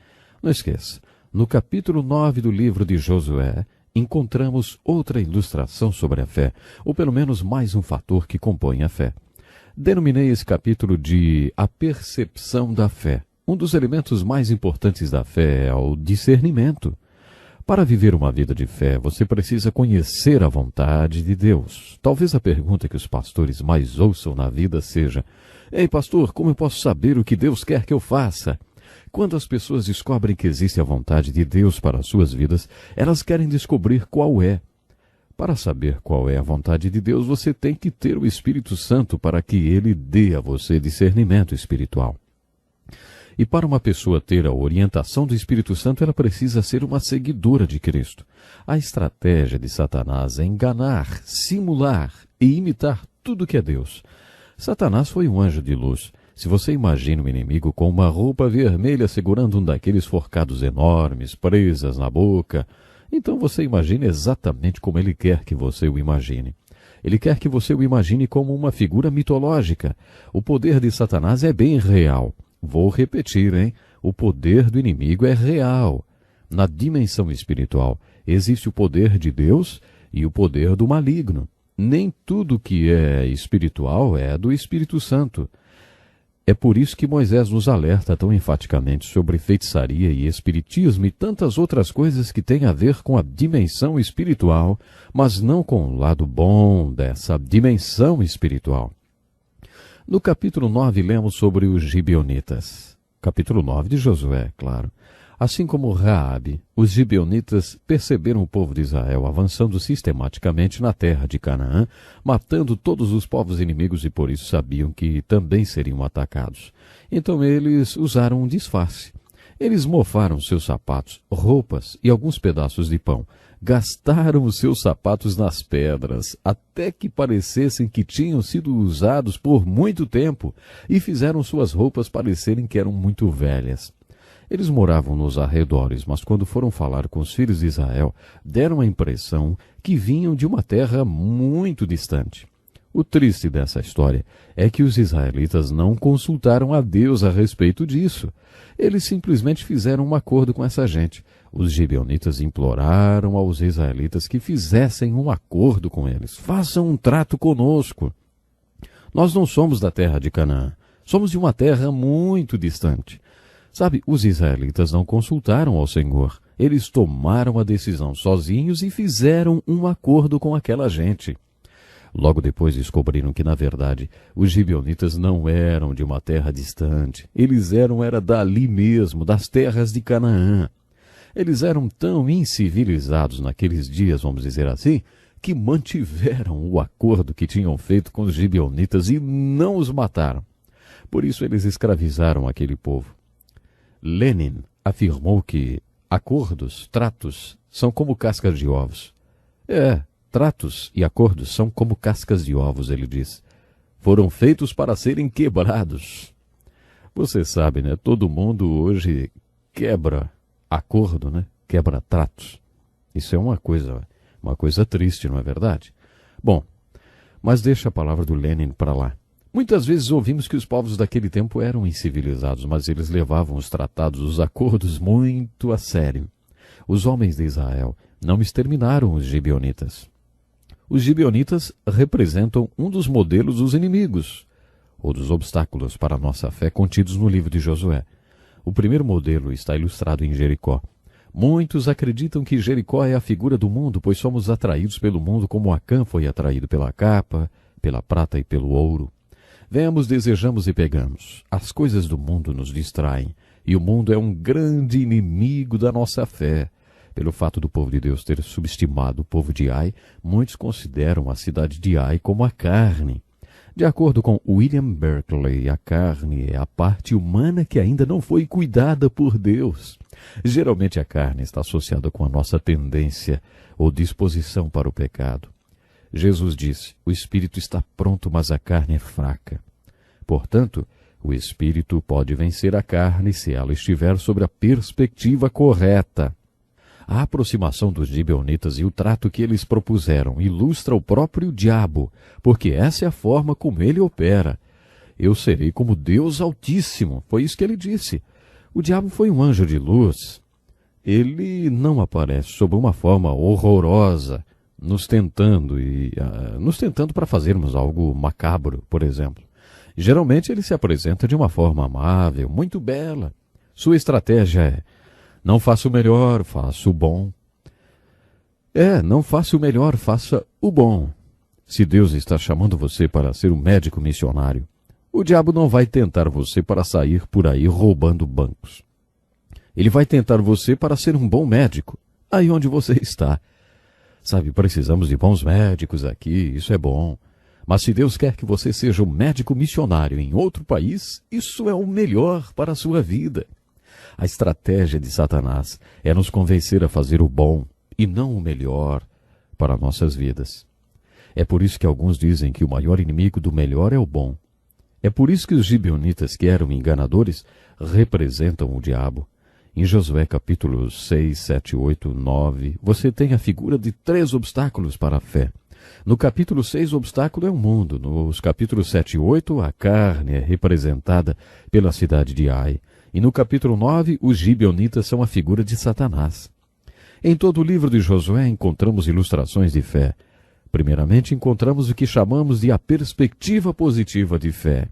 Não esqueça, no capítulo 9 do livro de Josué, encontramos outra ilustração sobre a fé, ou pelo menos mais um fator que compõe a fé. Denominei esse capítulo de A Percepção da Fé. Um dos elementos mais importantes da fé é o discernimento. Para viver uma vida de fé, você precisa conhecer a vontade de Deus. Talvez a pergunta que os pastores mais ouçam na vida seja: Ei, pastor, como eu posso saber o que Deus quer que eu faça? Quando as pessoas descobrem que existe a vontade de Deus para as suas vidas, elas querem descobrir qual é. Para saber qual é a vontade de Deus, você tem que ter o Espírito Santo para que ele dê a você discernimento espiritual. E para uma pessoa ter a orientação do Espírito Santo, ela precisa ser uma seguidora de Cristo. A estratégia de Satanás é enganar, simular e imitar tudo que é Deus. Satanás foi um anjo de luz. Se você imagina um inimigo com uma roupa vermelha segurando um daqueles forcados enormes, presas na boca, então você imagina exatamente como ele quer que você o imagine. Ele quer que você o imagine como uma figura mitológica. O poder de Satanás é bem real. Vou repetir, hein? O poder do inimigo é real. Na dimensão espiritual, existe o poder de Deus e o poder do maligno. Nem tudo que é espiritual é do Espírito Santo. É por isso que Moisés nos alerta tão enfaticamente sobre feitiçaria e espiritismo e tantas outras coisas que têm a ver com a dimensão espiritual, mas não com o lado bom dessa dimensão espiritual. No capítulo 9 lemos sobre os gibeonitas. Capítulo 9 de Josué, claro. Assim como Raabe, os gibeonitas perceberam o povo de Israel avançando sistematicamente na terra de Canaã, matando todos os povos inimigos e por isso sabiam que também seriam atacados. Então eles usaram um disfarce. Eles mofaram seus sapatos, roupas e alguns pedaços de pão. Gastaram os seus sapatos nas pedras, até que parecessem que tinham sido usados por muito tempo, e fizeram suas roupas parecerem que eram muito velhas. Eles moravam nos arredores, mas quando foram falar com os filhos de Israel, deram a impressão que vinham de uma terra muito distante. O triste dessa história é que os israelitas não consultaram a Deus a respeito disso. Eles simplesmente fizeram um acordo com essa gente. Os gibeonitas imploraram aos israelitas que fizessem um acordo com eles. Façam um trato conosco. Nós não somos da terra de Canaã. Somos de uma terra muito distante. Sabe, os israelitas não consultaram ao Senhor. Eles tomaram a decisão sozinhos e fizeram um acordo com aquela gente. Logo depois descobriram que, na verdade, os gibeonitas não eram de uma terra distante. Eles era dali mesmo, das terras de Canaã. Eles eram tão incivilizados naqueles dias, vamos dizer assim, que mantiveram o acordo que tinham feito com os gibeonitas e não os mataram. Por isso eles escravizaram aquele povo. Lenin afirmou que acordos, tratos, são como cascas de ovos. Tratos e acordos são como cascas de ovos, ele diz. Foram feitos para serem quebrados. Você sabe, né? Todo mundo hoje quebra acordo, né? Quebra tratos. Isso é uma coisa triste, não é verdade? Bom, mas deixa a palavra do Lenin para lá. Muitas vezes ouvimos que os povos daquele tempo eram incivilizados, mas eles levavam os tratados, os acordos muito a sério. Os homens de Israel não exterminaram os gibeonitas. Os gibeonitas representam um dos modelos dos inimigos, ou dos obstáculos para a nossa fé contidos no livro de Josué. O primeiro modelo está ilustrado em Jericó. Muitos acreditam que Jericó é a figura do mundo, pois somos atraídos pelo mundo como Acã foi atraído pela capa, pela prata e pelo ouro. Vemos, desejamos e pegamos. As coisas do mundo nos distraem, e o mundo é um grande inimigo da nossa fé. Pelo fato do povo de Deus ter subestimado o povo de Ai, muitos consideram a cidade de Ai como a carne. De acordo com William Berkeley, a carne é a parte humana que ainda não foi cuidada por Deus. Geralmente a carne está associada com a nossa tendência ou disposição para o pecado. Jesus disse, o espírito está pronto, mas a carne é fraca. Portanto, o espírito pode vencer a carne se ela estiver sobre a perspectiva correta. A aproximação dos gibeonitas e o trato que eles propuseram ilustra o próprio diabo, porque essa é a forma como ele opera. Eu serei como Deus Altíssimo, foi isso que ele disse. O diabo foi um anjo de luz. Ele não aparece sob uma forma horrorosa, nos tentando para fazermos algo macabro, por exemplo. Geralmente ele se apresenta de uma forma amável, muito bela. Sua estratégia é: não faça o melhor, faça o bom. Não faça o melhor, faça o bom. Se Deus está chamando você para ser um médico missionário, o diabo não vai tentar você para sair por aí roubando bancos. Ele vai tentar você para ser um bom médico, aí onde você está. Sabe, precisamos de bons médicos aqui, isso é bom. Mas se Deus quer que você seja um médico missionário em outro país, isso é o melhor para a sua vida. A estratégia de Satanás é nos convencer a fazer o bom e não o melhor para nossas vidas. É por isso que alguns dizem que o maior inimigo do melhor é o bom. É por isso que os gibeonitas, que eram enganadores, representam o diabo. Em Josué capítulos 6, 7, 8, 9, você tem a figura de 3 obstáculos para a fé. No capítulo 6, o obstáculo é o mundo. Nos capítulos 7 e 8, a carne é representada pela cidade de Ai. E no capítulo 9, os gibeonitas são a figura de Satanás. Em todo o livro de Josué encontramos ilustrações de fé. Primeiramente, encontramos o que chamamos de a perspectiva positiva de fé.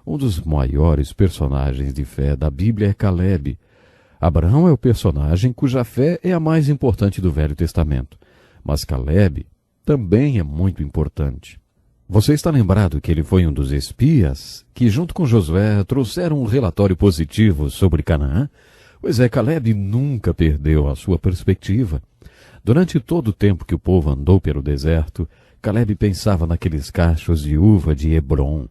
Um dos maiores personagens de fé da Bíblia é Calebe. Abraão é o personagem cuja fé é a mais importante do Velho Testamento. Mas Calebe também é muito importante. Você está lembrado que ele foi um dos espias que, junto com Josué, trouxeram um relatório positivo sobre Canaã? Pois é, Calebe nunca perdeu a sua perspectiva. Durante todo o tempo que o povo andou pelo deserto, Calebe pensava naqueles cachos de uva de Hebrom.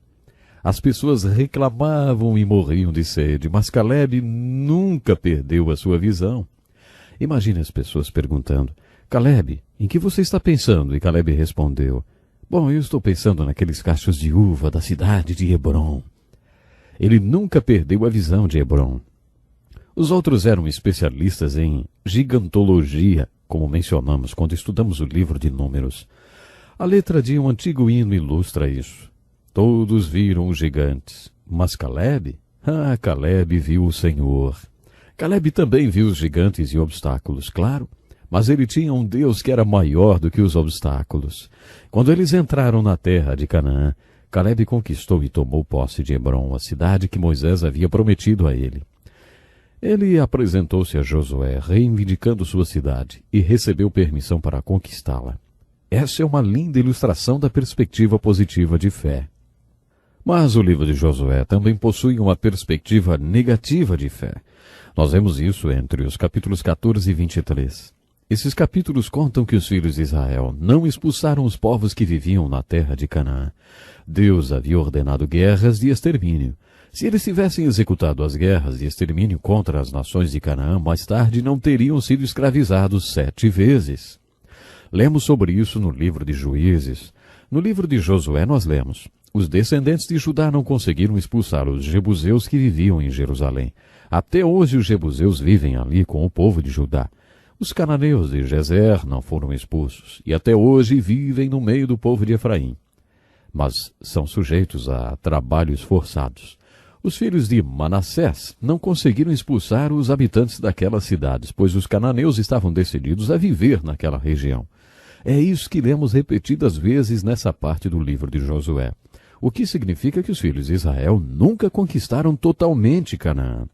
As pessoas reclamavam e morriam de sede, mas Calebe nunca perdeu a sua visão. Imagine as pessoas perguntando: Calebe, em que você está pensando? E Calebe respondeu: bom, eu estou pensando naqueles cachos de uva da cidade de Hebrom. Ele nunca perdeu a visão de Hebrom. Os outros eram especialistas em gigantologia, como mencionamos quando estudamos o livro de Números. A letra de um antigo hino ilustra isso. Todos viram os gigantes, mas Calebe? Calebe viu o Senhor. Calebe também viu os gigantes e obstáculos, claro, mas ele tinha um Deus que era maior do que os obstáculos. Quando eles entraram na terra de Canaã, Calebe conquistou e tomou posse de Hebrom, a cidade que Moisés havia prometido a ele. Ele apresentou-se a Josué, reivindicando sua cidade, e recebeu permissão para conquistá-la. Essa é uma linda ilustração da perspectiva positiva de fé. Mas o livro de Josué também possui uma perspectiva negativa de fé. Nós vemos isso entre os capítulos 14 e 23. Esses capítulos contam que os filhos de Israel não expulsaram os povos que viviam na terra de Canaã. Deus havia ordenado guerras de extermínio. Se eles tivessem executado as guerras de extermínio contra as nações de Canaã, mais tarde não teriam sido escravizados 7 vezes. Lemos sobre isso no livro de Juízes. No livro de Josué nós lemos: os descendentes de Judá não conseguiram expulsar os jebuseus que viviam em Jerusalém. Até hoje os jebuseus vivem ali com o povo de Judá. Os cananeus de Gezer não foram expulsos, e até hoje vivem no meio do povo de Efraim. Mas são sujeitos a trabalhos forçados. Os filhos de Manassés não conseguiram expulsar os habitantes daquelas cidades, pois os cananeus estavam decididos a viver naquela região. É isso que lemos repetidas vezes nessa parte do livro de Josué. O que significa que os filhos de Israel nunca conquistaram totalmente Canaã.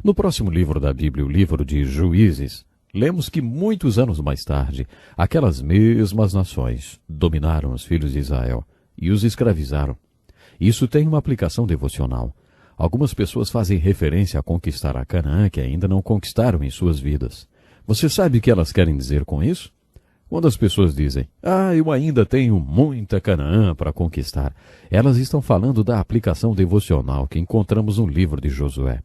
No próximo livro da Bíblia, o livro de Juízes, lemos que muitos anos mais tarde, aquelas mesmas nações dominaram os filhos de Israel e os escravizaram. Isso tem uma aplicação devocional. Algumas pessoas fazem referência a conquistar a Canaã que ainda não conquistaram em suas vidas. Você sabe o que elas querem dizer com isso? Quando as pessoas dizem: eu ainda tenho muita Canaã para conquistar, elas estão falando da aplicação devocional que encontramos no livro de Josué.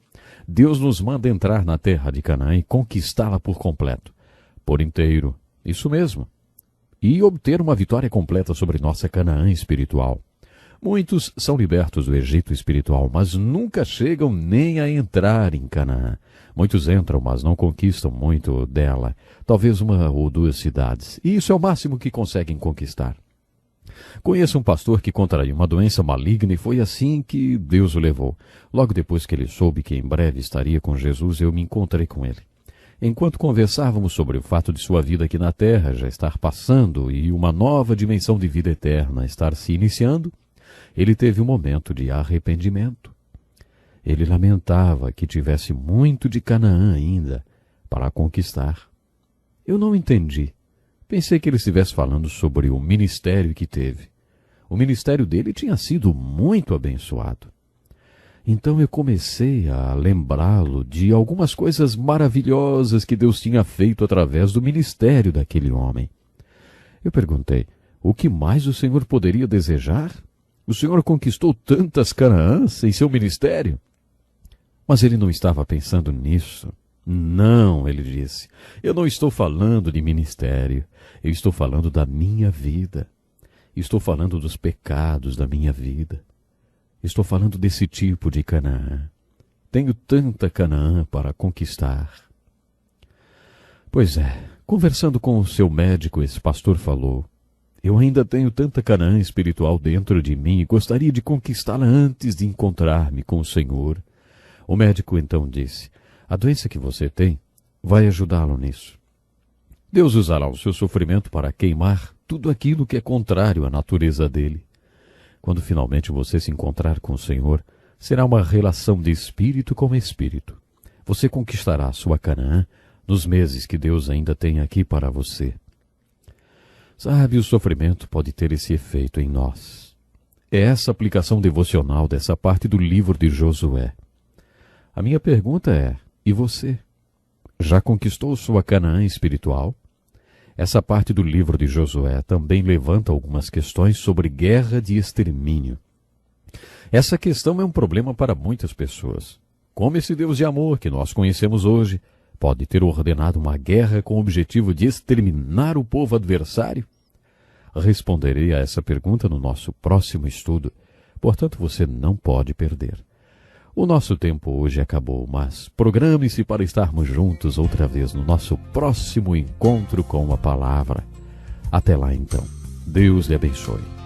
Deus nos manda entrar na terra de Canaã e conquistá-la por completo, por inteiro, isso mesmo, e obter uma vitória completa sobre nossa Canaã espiritual. Muitos são libertos do Egito espiritual, mas nunca chegam nem a entrar em Canaã. Muitos entram, mas não conquistam muito dela, talvez 1 ou 2 cidades, e isso é o máximo que conseguem conquistar. Conheço um pastor que contraiu uma doença maligna e foi assim que Deus o levou. Logo depois que ele soube que em breve estaria com Jesus, eu me encontrei com ele. Enquanto conversávamos sobre o fato de sua vida aqui na terra já estar passando e uma nova dimensão de vida eterna estar se iniciando, ele teve um momento de arrependimento. Ele lamentava que tivesse muito de Canaã ainda para conquistar. Eu não entendi. Pensei que ele estivesse falando sobre o ministério que teve. O ministério dele tinha sido muito abençoado. Então eu comecei a lembrá-lo de algumas coisas maravilhosas que Deus tinha feito através do ministério daquele homem. Eu perguntei: o que mais o Senhor poderia desejar? O Senhor conquistou tantas Canaãs em seu ministério? Mas ele não estava pensando nisso. Não, ele disse, eu não estou falando de ministério, eu estou falando da minha vida. Estou falando dos pecados da minha vida. Estou falando desse tipo de Canaã. Tenho tanta Canaã para conquistar. Pois é, conversando com o seu médico, esse pastor falou: eu ainda tenho tanta Canaã espiritual dentro de mim e gostaria de conquistá-la antes de encontrar-me com o Senhor. O médico então disse: a doença que você tem vai ajudá-lo nisso. Deus usará o seu sofrimento para queimar tudo aquilo que é contrário à natureza dele. Quando finalmente você se encontrar com o Senhor, será uma relação de espírito com espírito. Você conquistará sua Canaã nos meses que Deus ainda tem aqui para você. Sabe, o sofrimento pode ter esse efeito em nós. É essa aplicação devocional dessa parte do livro de Josué. A minha pergunta é, e você? Já conquistou sua Canaã espiritual? Essa parte do livro de Josué também levanta algumas questões sobre guerra de extermínio. Essa questão é um problema para muitas pessoas. Como esse Deus de amor que nós conhecemos hoje pode ter ordenado uma guerra com o objetivo de exterminar o povo adversário? Responderei a essa pergunta no nosso próximo estudo, portanto você não pode perder. O nosso tempo hoje acabou, mas programe-se para estarmos juntos outra vez no nosso próximo encontro com a palavra. Até lá então. Deus lhe abençoe.